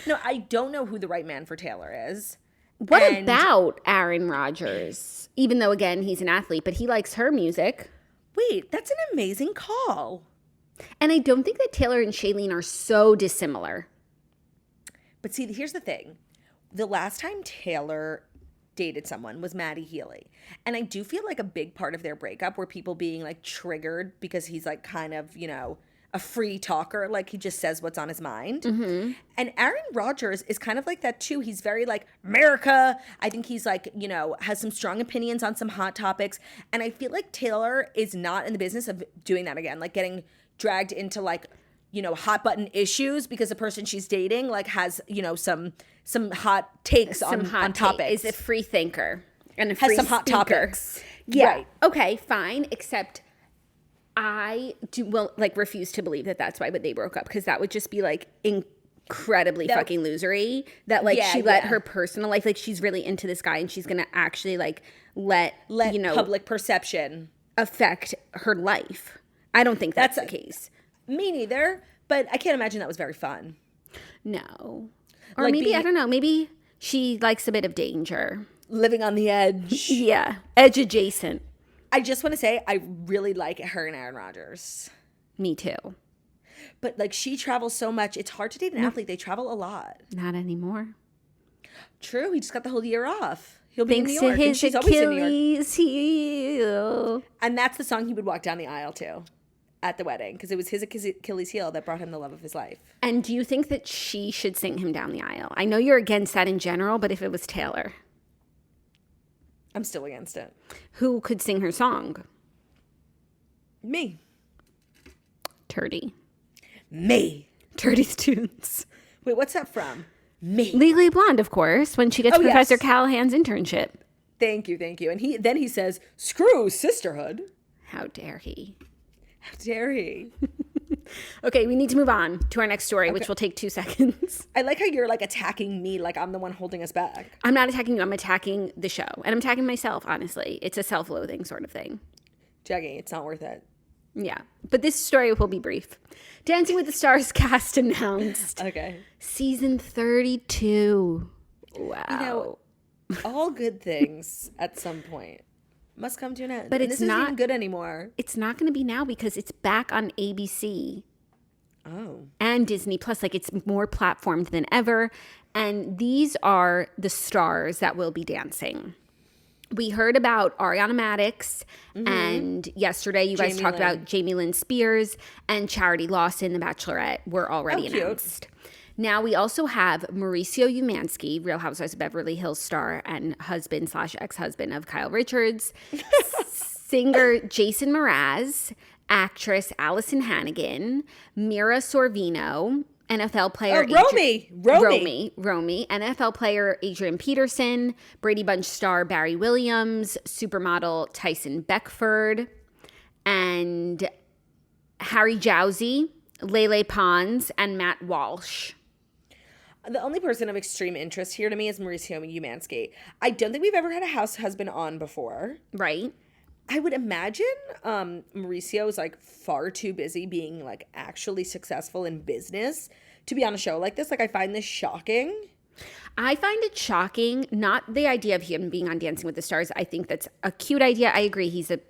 No, I don't know who the right man for Taylor is. What about Aaron Rodgers? Even though, again, he's an athlete, but he likes her music. Wait, that's an amazing call. And I don't think that Taylor and Shailene are so dissimilar. But see, here's the thing. The last time Taylor dated someone was Maddie Healy. And I do feel like a big part of their breakup were people being like triggered because he's like kind of, you know, a free talker. Like he just says what's on his mind. Mm-hmm. And Aaron Rodgers is kind of like that too. He's very like America. I think he's like, you know, has some strong opinions on some hot topics. And I feel like Taylor is not in the business of doing that again. Like getting dragged into like, you know, hot button issues because the person she's dating like has, you know, some hot takes on topics. Is a free thinker and a has free some hot speaker. topics. Yeah. Right. Okay, fine. Except I refuse to believe that that's why they broke up because that would just be like incredibly fucking losery that like she let her personal life, like she's really into this guy and she's going to actually like let you know, public perception affect her life. I don't think that's the case. Me neither, but I can't imagine that was very fun. No. Or Like maybe, I don't know, maybe she likes a bit of danger. Living on the edge. Yeah. Edge adjacent. I just want to say I really like her and Aaron Rodgers. Me too. But like she travels so much. It's hard to date an athlete. They travel a lot. Not anymore. True. He just got the whole year off. He'll be Thanks in New York. to And his she's always in New York. Achilles heel. And that's the song he would walk down the aisle to at the wedding because it was his Achilles heel that brought him the love of his life. And do you think that she should sing him down the aisle? I know you're against that in general, but if it was Taylor, I'm still against it. who could sing her song? Me. Turdy. Me. Turdy's tunes. Wait, what's that from? Me. Legally Blonde, of course, when she gets Professor yes. Callahan's internship. Thank you. And he says, screw sisterhood. How dare he? How dare he? Okay, we need to move on to our next story, which will take 2 seconds. I like how you're like attacking me like I'm the one holding us back. I'm not attacking you. I'm attacking the show. And I'm attacking myself, honestly. It's a self-loathing sort of thing. Jackie, it's not worth it. Yeah. But this story will be brief. Dancing with the Stars cast announced. Okay. Season 32. Wow. You know, all good things at some point must come to an end. But and it's this not isn't even good anymore. It's not going to be now because it's back on ABC. Oh. And Disney Plus. Like, it's more platformed than ever. And these are the stars that will be dancing. We heard about Ariana Madix, and yesterday you guys talked about Jamie Lynn Spears and Charity Lawson, The Bachelorette, were already announced. Now we also have Mauricio Umansky, Real Housewives of Beverly Hills star and husband/ex-husband of Kyle Richards, singer Jason Mraz, actress Allison Hannigan, Mira Sorvino, NFL player Romy. NFL player Adrian Peterson, Brady Bunch star Barry Williams, supermodel Tyson Beckford, and Harry Jowsey, Lele Pons, and Matt Walsh. The only person of extreme interest here to me is Mauricio Umansky. I don't think we've ever had a house husband on before. Right. I would imagine Mauricio is like far too busy being like actually successful in business to be on a show like this. Like, I find this shocking. I find it shocking, not the idea of him being on Dancing with the Stars. I think that's a cute idea. I agree he's a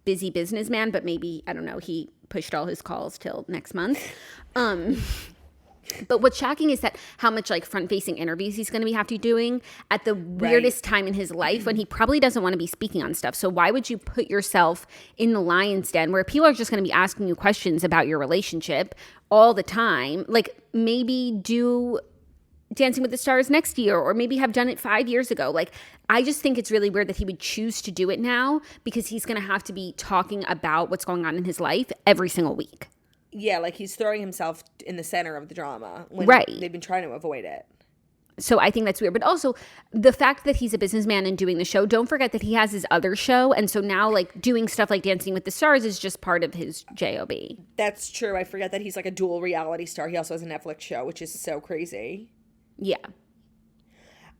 busy businessman, but maybe, I don't know, he pushed all his calls till next month. But what's shocking is that how much like front-facing interviews he's going to have to be doing at the weirdest time in his life when he probably doesn't want to be speaking on stuff. So why would you put yourself in the lion's den where people are just going to be asking you questions about your relationship all the time? Like, maybe do Dancing with the Stars next year, or maybe have done it 5 years ago. Like, I just think it's really weird that he would choose to do it now because he's going to have to be talking about what's going on in his life every single week. Yeah, like he's throwing himself in the center of the drama when they've been trying to avoid it. So I think that's weird. But also the fact that he's a businessman and doing the show, don't forget that he has his other show. And so now like doing stuff like Dancing with the Stars is just part of his job. That's true. I forget that he's like a dual reality star. He also has a Netflix show, which is so crazy. Yeah.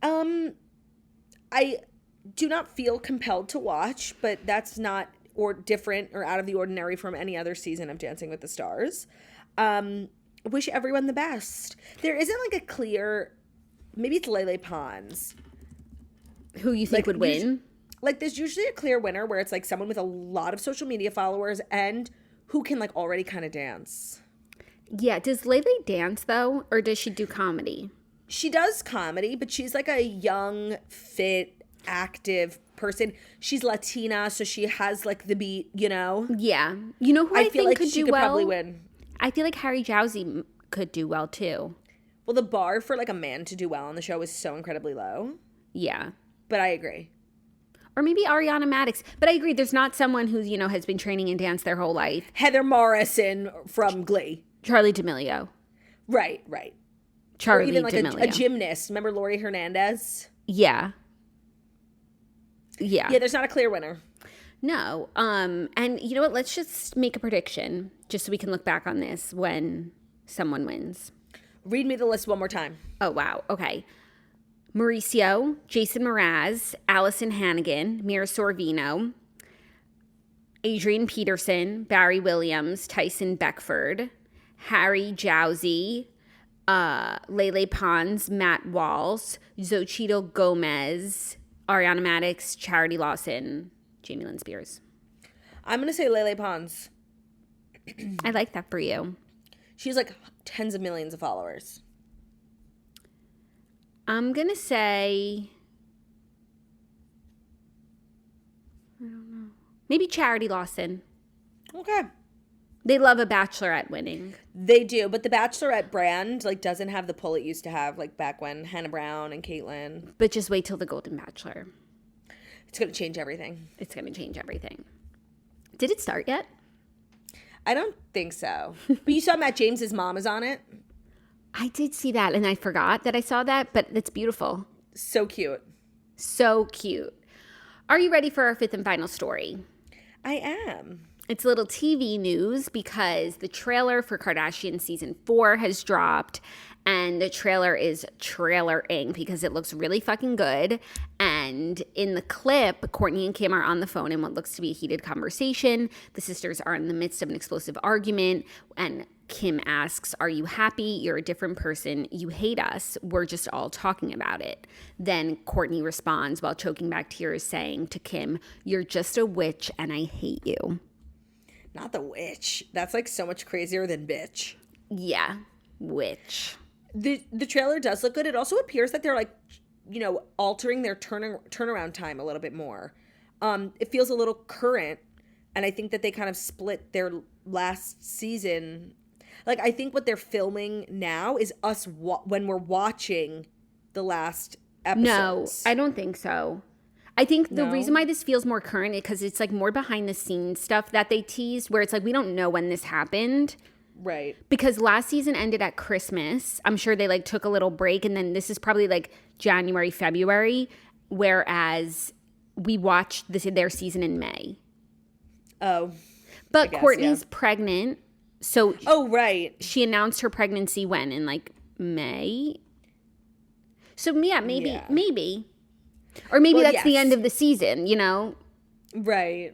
I do not feel compelled to watch, but that's not or different or out of the ordinary from any other season of Dancing with the Stars. Wish everyone the best. There isn't like a clear, maybe it's Lele Pons. Who you think would win? There's usually a clear winner where it's like someone with a lot of social media followers and who can like already kind of dance. Yeah. Does Lele dance though? Or does she do comedy? She does comedy, but she's like a young, fit, active person. She's Latina, so she has like the beat, you know? Yeah. You know who I feel think like could she do could well? probably win. I feel like Harry Jowsey could do well too. Well, the bar for like a man to do well on the show is so incredibly low. Yeah. But I agree. Or maybe Ariana Madix. But I agree, there's not someone who, you know, has been training in dance their whole life. Heather Morrison from Glee. Charlie D'Amelio. Right. Charlie or even like D'Amelio. a gymnast. Remember Lori Hernandez? Yeah. Yeah, there's not a clear winner. No. And you know what? Let's just make a prediction just so we can look back on this when someone wins. Read me the list one more time. Oh, wow. Okay. Mauricio, Jason Mraz, Allison Hannigan, Mira Sorvino, Adrian Peterson, Barry Williams, Tyson Beckford, Harry Jowsey, Lele Pons, Matt Walsh, Xochitl Gomez, Ariana Madix, Charity Lawson, Jamie Lynn Spears. I'm going to say Lele Pons. I like that for you. She's like tens of millions of followers. I'm going to say, I don't know, maybe Charity Lawson. Okay. They love a bachelorette winning. They do, but the Bachelorette brand like doesn't have the pull it used to have, like back when Hannah Brown and Caitlyn. But just wait till the Golden Bachelor. It's going to change everything. It's going to change everything. Did it start yet? I don't think so. But you saw Matt James's mom is on it. I did see that, and I forgot that I saw that, but it's beautiful. So cute. So cute. Are you ready for our fifth and final story? I am. It's a little TV news because the trailer for Kardashian season 4 has dropped, and the trailer is trailering because it looks really fucking good. And in the clip, Kourtney and Kim are on the phone in what looks to be a heated conversation. The sisters are in the midst of an explosive argument, and Kim asks, "Are you happy? You're a different person. You hate us. We're just all talking about it." Then Kourtney responds while choking back tears, saying to Kim, "You're just a witch and I hate you." Not the witch. That's like so much crazier than bitch. Yeah, witch. The trailer does look good. It also appears that they're like, you know, altering their turnaround time a little bit more. It feels a little current, and I think that they kind of split their last season. Like, I think what they're filming now is us when we're watching the last episodes. No, I don't think so. I think the reason why this feels more current is because it's like more behind the scenes stuff that they teased, where it's like we don't know when this happened. Right. Because last season ended at Christmas. I'm sure they like took a little break, and then this is probably like January, February, whereas we watched their season in May. Oh. But Kourtney's pregnant, so right. She announced her pregnancy when? In like May? So yeah, maybe. Or maybe that's the end of the season, you know? Right.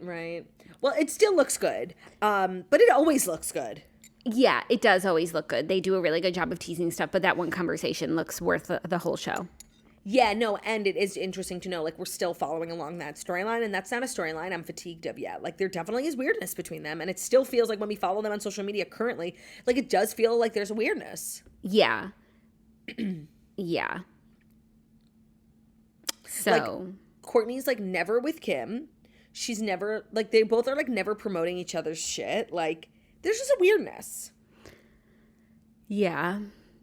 Well, it still looks good, but it always looks good. Yeah, it does always look good. They do a really good job of teasing stuff, but that one conversation looks worth the whole show. Yeah, no, and it is interesting to know, like, we're still following along that storyline, and that's not a storyline I'm fatigued of yet. Like, there definitely is weirdness between them, and it still feels like when we follow them on social media currently, like, it does feel like there's a weirdness. Yeah. Yeah. So. Like, Kourtney's, like, never with Kim. She's never, like, they both are, like, never promoting each other's shit. Like, there's just a weirdness. Yeah.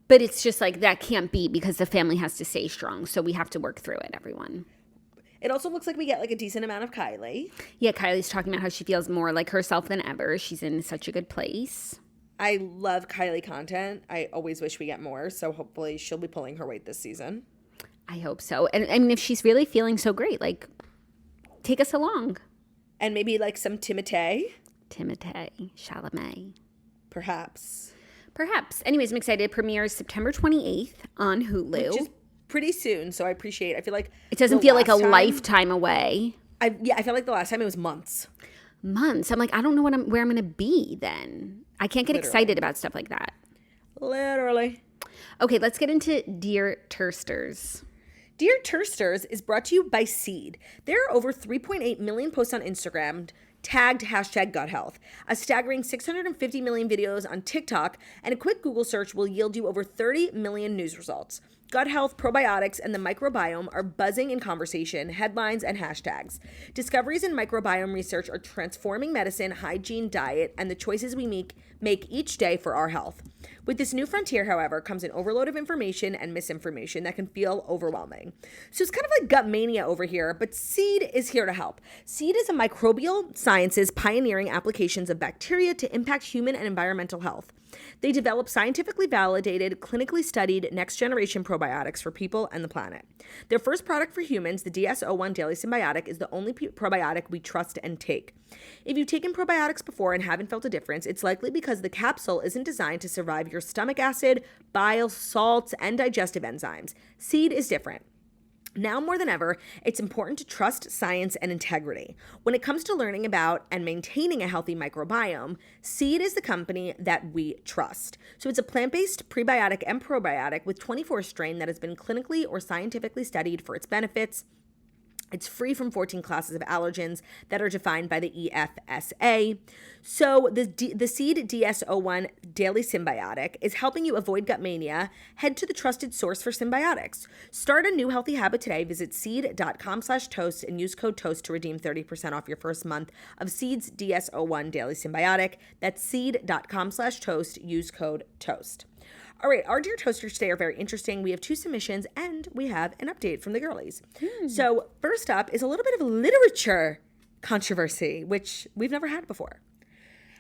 But it's just like that can't be because the family has to stay strong. So we have to work through it, everyone. It also looks like we get like a decent amount of Kylie. Yeah, Kylie's talking about how she feels more like herself than ever. She's in such a good place. I love Kylie content. I always wish we get more. So hopefully she'll be pulling her weight this season. I hope so. And I mean, if she's really feeling so great, like, take us along. And maybe like some Timothée. Chalamet. Perhaps. Anyways, I'm excited. It premieres September 28th on Hulu. Which is pretty soon, so I feel like... It doesn't feel like a lifetime away. I feel like the last time it was months. I'm like, I don't know where I'm going to be then. I can't get excited about stuff like that. Literally. Okay, let's get into Dear Tersters. Dear Tersters is brought to you by Seed. There are over 3.8 million posts on Instagram tagged #GutHealth, a staggering 650 million videos on TikTok, and a quick Google search will yield you over 30 million news results. Gut health, probiotics, and the microbiome are buzzing in conversation, headlines, and hashtags. Discoveries in microbiome research are transforming medicine, hygiene, diet, and the choices we make each day for our health. With this new frontier, however, comes an overload of information and misinformation that can feel overwhelming. So it's kind of like gut mania over here, but Seed is here to help. Seed is a microbial sciences pioneering applications of bacteria to impact human and environmental health. They develop scientifically validated, clinically studied next-generation probiotics for people and the planet. Their first product for humans, the DS-01 Daily Symbiotic, is the only probiotic we trust and take. If you've taken probiotics before and haven't felt a difference, it's likely because the capsule isn't designed to survive your stomach acid, bile, salts, and digestive enzymes. Seed is different. Now more than ever, it's important to trust science and integrity. When it comes to learning about and maintaining a healthy microbiome, Seed is the company that we trust. So it's a plant-based prebiotic and probiotic with 24 strain that has been clinically or scientifically studied for its benefits. It's free from 14 classes of allergens that are defined by the EFSA. So the Seed DS-01 Daily Symbiotic is helping you avoid gut mania. Head to the trusted source for symbiotics. Start a new healthy habit today. Visit seed.com/toast and use code TOAST to redeem 30% off your first month of Seed's DS-01 Daily Symbiotic. That's seed.com/toast. Use code TOAST. All right, our Dear Toasters today are very interesting. We have 2 submissions, and we have an update from the girlies. So first up is a little bit of literature controversy, which we've never had before.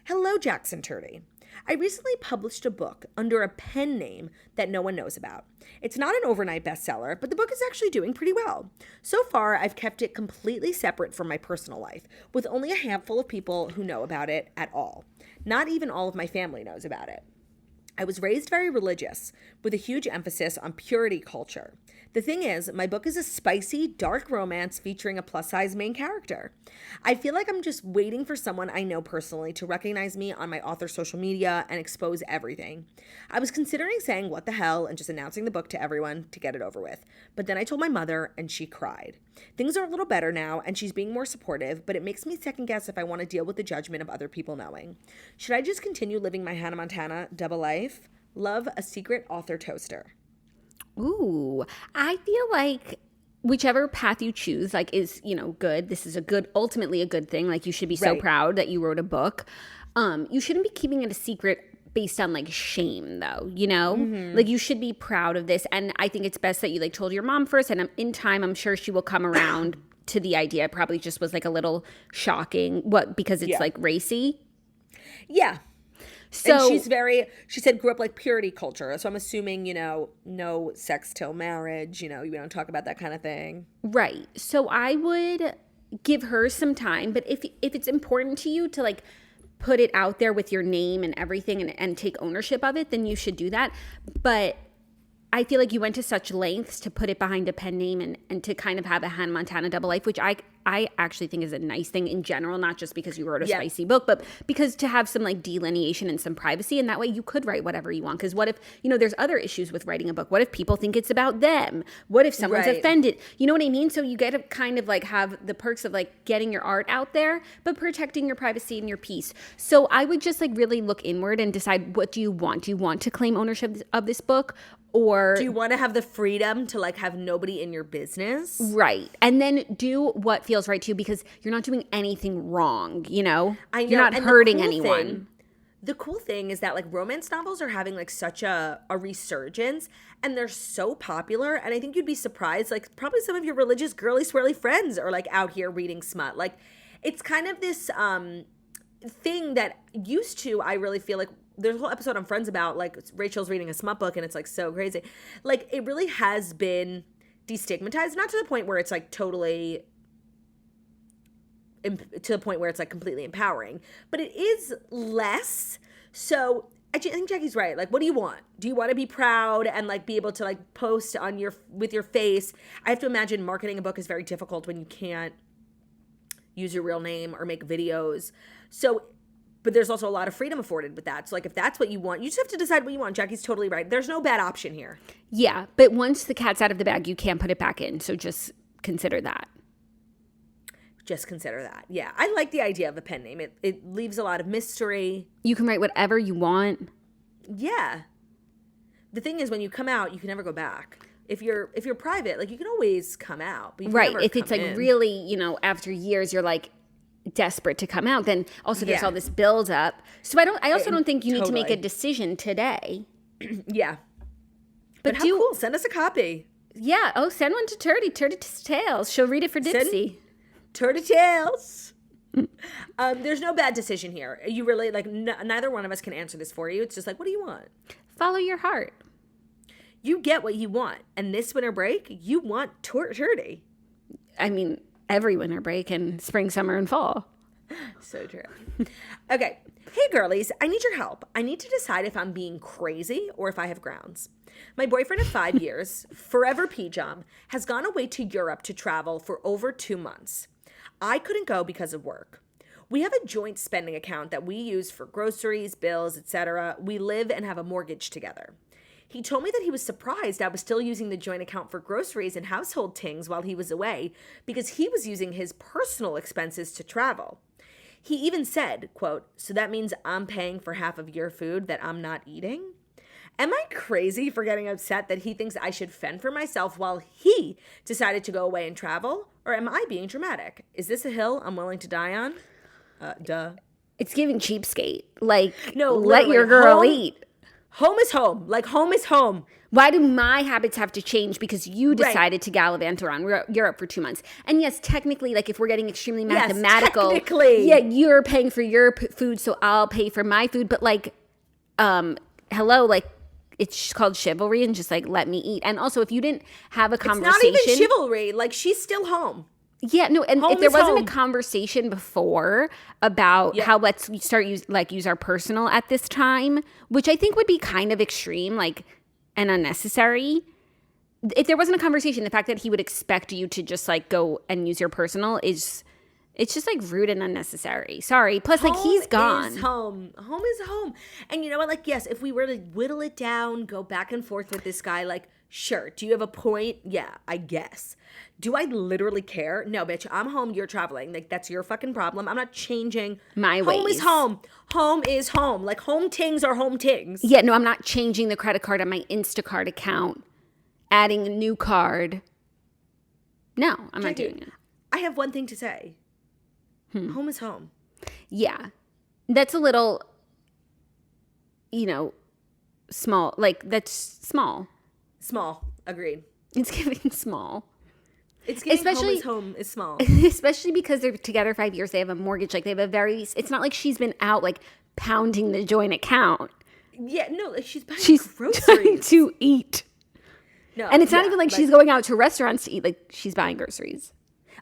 Hello, Jackson Turdy. I recently published a book under a pen name that no one knows about. It's not an overnight bestseller, but the book is actually doing pretty well. So far, I've kept it completely separate from my personal life, with only a handful of people who know about it at all. Not even all of my family knows about it. I was raised very religious, with a huge emphasis on purity culture. The thing is, my book is a spicy, dark romance featuring a plus-size main character. I feel like I'm just waiting for someone I know personally to recognize me on my author social media and expose everything. I was considering saying what the hell and just announcing the book to everyone to get it over with. But then I told my mother and she cried. Things are a little better now and she's being more supportive, but it makes me second guess if I want to deal with the judgment of other people knowing. Should I just continue living my Hannah Montana double life? Love, a secret author toaster. Ooh, I feel like whichever path you choose, like, is, good. This is ultimately a good thing. Like, you should be so proud that you wrote a book. You shouldn't be keeping it a secret based on, like, shame, though, Mm-hmm. Like, you should be proud of this. And I think it's best that you, like, told your mom first. And in time, I'm sure she will come around to the idea. It probably just was, like, a little shocking. Because it's, like, racy? Yeah. So And she said grew up like purity culture. So I'm assuming, no sex till marriage, we don't talk about that kind of thing. right. So I would give her some time, but if it's important to you to like put it out there with your name and everything and take ownership of it, then you should do that. But I feel like you went to such lengths to put it behind a pen name and to kind of have a Hannah Montana double life, which I actually think is a nice thing in general, not just because you wrote a spicy book, but because to have some like delineation and some privacy, and that way you could write whatever you want. Because what if, there's other issues with writing a book? What if people think it's about them? What if someone's offended? You know what I mean? So you get to kind of like have the perks of like getting your art out there, but protecting your privacy and your peace. So I would just like really look inward and decide, what do you want? Do you want to claim ownership of this book? Or do you want to have the freedom to like have nobody in your business? Right. And then do what feels right to you, because you're not doing anything wrong, I know. You're not hurting anyone. The cool thing is that like romance novels are having like such a resurgence, and they're so popular. And I think you'd be surprised, like probably some of your religious girly swirly friends are like out here reading smut. Like it's kind of this thing that used to, I really feel like, there's a whole episode on Friends about like Rachel's reading a smut book and it's like so crazy. Like it really has been destigmatized, not to the point where it's like totally to the point where it's like completely empowering, but it is less. So I think Jackie's right. Like, what do you want? Do you want to be proud and like be able to like post on with your face? I have to imagine marketing a book is very difficult when you can't use your real name or make videos. But there's also a lot of freedom afforded with that. So, like, if that's what you want, you just have to decide what you want. Jackie's totally right. There's no bad option here. Yeah, but once the cat's out of the bag, you can't put it back in. So just consider that. Just consider that. Yeah, I like the idea of a pen name. It leaves a lot of mystery. You can write whatever you want. Yeah. The thing is, when you come out, you can never go back. If you're private, like, you can always come out. But you can right. never If it's like in. really, after years, you're like desperate to come out, then also there's all this build up. So I also don't think you need to make a decision today. Yeah. But how cool. Send us a copy. Yeah. Oh, send one to Turdy Tales. She'll read it for Dipsy. Turdy Tales. There's no bad decision here. You really, like, neither one of us can answer this for you. It's just like, what do you want? Follow your heart. You get what you want. And this winter break, you want Turdy. I mean, every winter break and spring, summer, and fall. So true. Okay. Hey, girlies, I need your help. I need to decide if I'm being crazy or if I have grounds. My boyfriend of 5 years, forever PJom, has gone away to Europe to travel for over 2 months. I couldn't go because of work. We have a joint spending account that we use for groceries, bills, etc. We live and have a mortgage together. He told me that he was surprised I was still using the joint account for groceries and household things while he was away because he was using his personal expenses to travel. He even said, quote, "So that means I'm paying for half of your food that I'm not eating?" Am I crazy for getting upset that he thinks I should fend for myself while he decided to go away and travel? Or am I being dramatic? Is this a hill I'm willing to die on? Duh. It's giving cheapskate. Like, no, let your girl eat. Home is home. Like, home is home. Why do my habits have to change because you decided to gallivant around Europe for 2 months? And yes, technically, like if we're getting extremely mathematical, yeah, you're paying for your food, so I'll pay for my food. But like, hello, like it's called chivalry and just like let me eat. And also, if you didn't have a conversation, it's not even chivalry. Like she's still home. Yeah, no, and if there wasn't a conversation before about how let's start use our personal at this time, which I think would be kind of extreme, like, and unnecessary. If there wasn't a conversation, the fact that he would expect you to just like go and use your personal it's just like rude and unnecessary. Sorry. Plus, like he's gone. Home is home. And you know what? Like, yes, if we were to whittle it down, go back and forth with this guy, like, sure. Do you have a point? Yeah, I guess. Do I literally care? No, bitch. I'm home. You're traveling. Like, that's your fucking problem. I'm not changing my ways. Home is home. Home is home. Like, home tings are home tings. Yeah, no, I'm not changing the credit card on my Instacart account, adding a new card. No, I'm not doing it. I have one thing to say. Home is home. Yeah. That's a little, small. Like, that's small. Small. Agreed. It's giving small. It's giving home is small. Especially because they're together 5 years. They have a mortgage. Like, they have it's not like she's been out, like, pounding the joint account. Yeah, no, like she's buying She's groceries. trying to eat. No, And it's not even like she's going out to restaurants to eat. Like, she's buying groceries.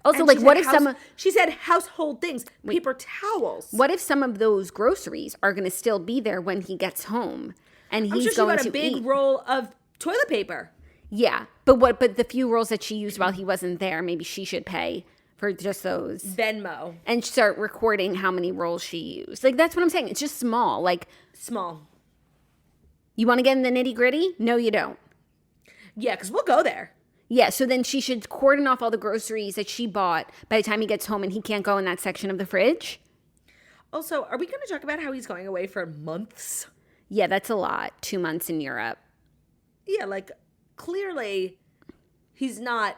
Also, and like, she what said if some... She said household things, paper towels. What if some of those groceries are going to still be there when he gets home and I'm he's sure going she got to a big eat? roll of toilet paper. Yeah, but the few rolls that she used while he wasn't there, maybe she should pay for just those. Venmo. And start recording how many rolls she used. Like, that's what I'm saying. It's just small. Like, Small. you want to get in the nitty gritty? No, you don't. Yeah, because we'll go there. Yeah, so then she should cordon off all the groceries that she bought by the time he gets home and he can't go in that section of the fridge. Also, are we going to talk about how he's going away for months? Yeah, that's a lot. 2 months in Europe. Yeah, like, clearly he's not,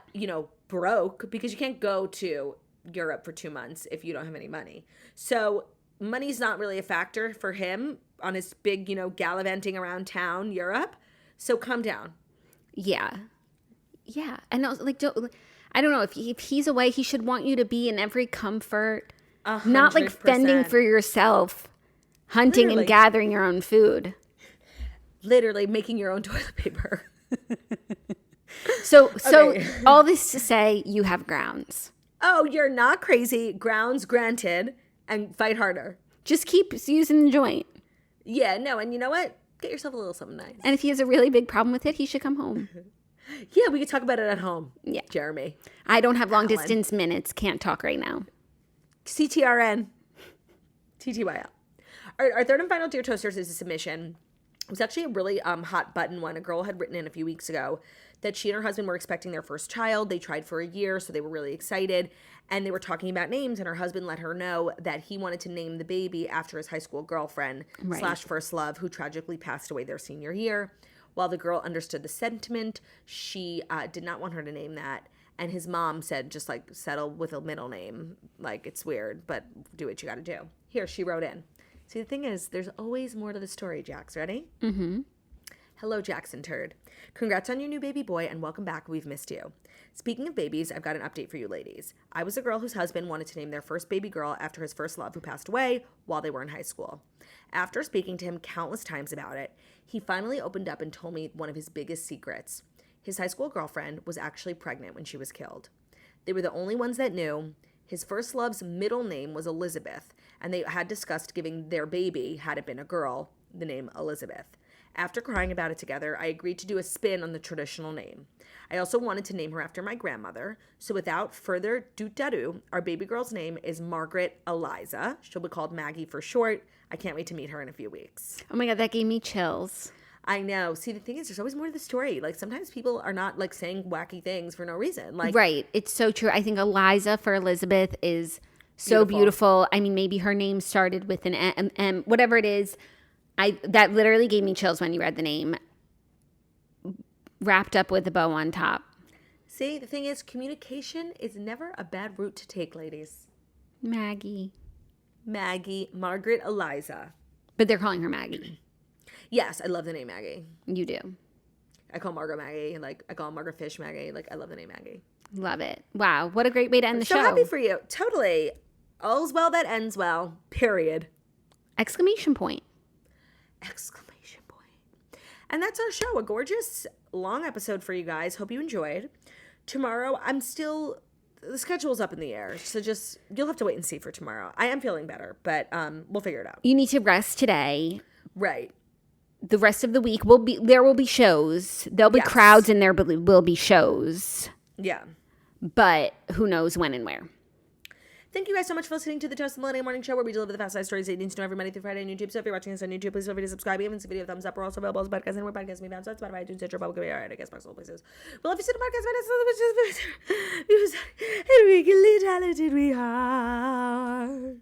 broke because you can't go to Europe for 2 months if you don't have any money. So money's not really a factor for him on his big, gallivanting around town, Europe. So calm down. Yeah. Yeah. And also, like, I don't know. If he's away, he should want you to be in every comfort. 100%. Not like fending for yourself, hunting Literally. and gathering your own food. Literally making your own toilet paper. So Okay. all this to say, you have grounds. Oh, you're not crazy. Grounds granted. And fight harder. Just keep using the joint. Yeah, no, and you know what? Get yourself a little something nice. And if he has a really big problem with it, he should come home. Yeah, we could talk about it at home. Yeah. Jeremy. I don't have long distance minutes. Can't talk right now. CTRN. TTYL. All right, our third and final Dear Toasters is a submission. It was actually a really hot button one. A girl had written in a few weeks ago that she and her husband were expecting their first child. They tried for a year, so they were really excited. And they were talking about names, and her husband let her know that he wanted to name the baby after his high school girlfriend / first love, who tragically passed away their senior year. While the girl understood the sentiment, she did not want her to name that. And his mom said, just like, settle with a middle name. Like, it's weird, but do what you got to do. Here, she wrote in. See, the thing is, there's always more to the story, Jax. Ready? Mm-hmm. Hello, Jackson Turd. Congrats on your new baby boy, and welcome back. We've missed you. Speaking of babies, I've got an update for you ladies. I was a girl whose husband wanted to name their first baby girl after his first love, who passed away while they were in high school. After speaking to him countless times about it, he finally opened up and told me one of his biggest secrets. His high school girlfriend was actually pregnant when she was killed. They were the only ones that knew. His first love's middle name was Elizabeth, and they had discussed giving their baby, had it been a girl, the name Elizabeth. After crying about it together, I agreed to do a spin on the traditional name. I also wanted to name her after my grandmother, so without further doot-da-doo, our baby girl's name is Margaret Eliza. She'll be called Maggie for short. I can't wait to meet her in a few weeks. Oh my God, that gave me chills. I know. See, the thing is, there's always more to the story. Like, sometimes people are not, like, saying wacky things for no reason. Like, Right. It's so true. I think Eliza for Elizabeth is so beautiful. I mean, maybe her name started with an M, whatever it is. That literally gave me chills when you read the name. Wrapped up with a bow on top. See, the thing is, communication is never a bad route to take, ladies. Maggie. Margaret Eliza. But they're calling her Maggie. Yes, I love the name Maggie. You do. I call Margot Maggie, and like I call Margaret Fish Maggie. Like, I love the name Maggie. Love it. Wow, what a great way to end the show. So happy for you. Totally. All's well that ends well. Period. Exclamation point. Exclamation point. And that's our show. A gorgeous long episode for you guys. Hope you enjoyed. Tomorrow, the schedule's up in the air. So just, you'll have to wait and see for tomorrow. I am feeling better, but we'll figure it out. You need to rest today. Right. The rest of the week there will be shows. There'll be crowds and there will be shows. Yeah. But who knows when and where. Thank you guys so much for listening to the Toast of Millennial Morning Show, where we deliver the fast-sized stories that you need to know every Monday through Friday on YouTube. So if you're watching us on YouTube, please feel free to subscribe. Even this video, thumbs up. We're also available as podcasts anywhere podcasts can be found. So that's Spotify, iTunes, Stitcher, Public Radio, I guess most places. We love you, the podcast, because weekly talented we are.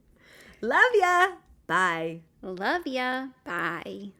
Love ya. Bye. Love ya. Bye.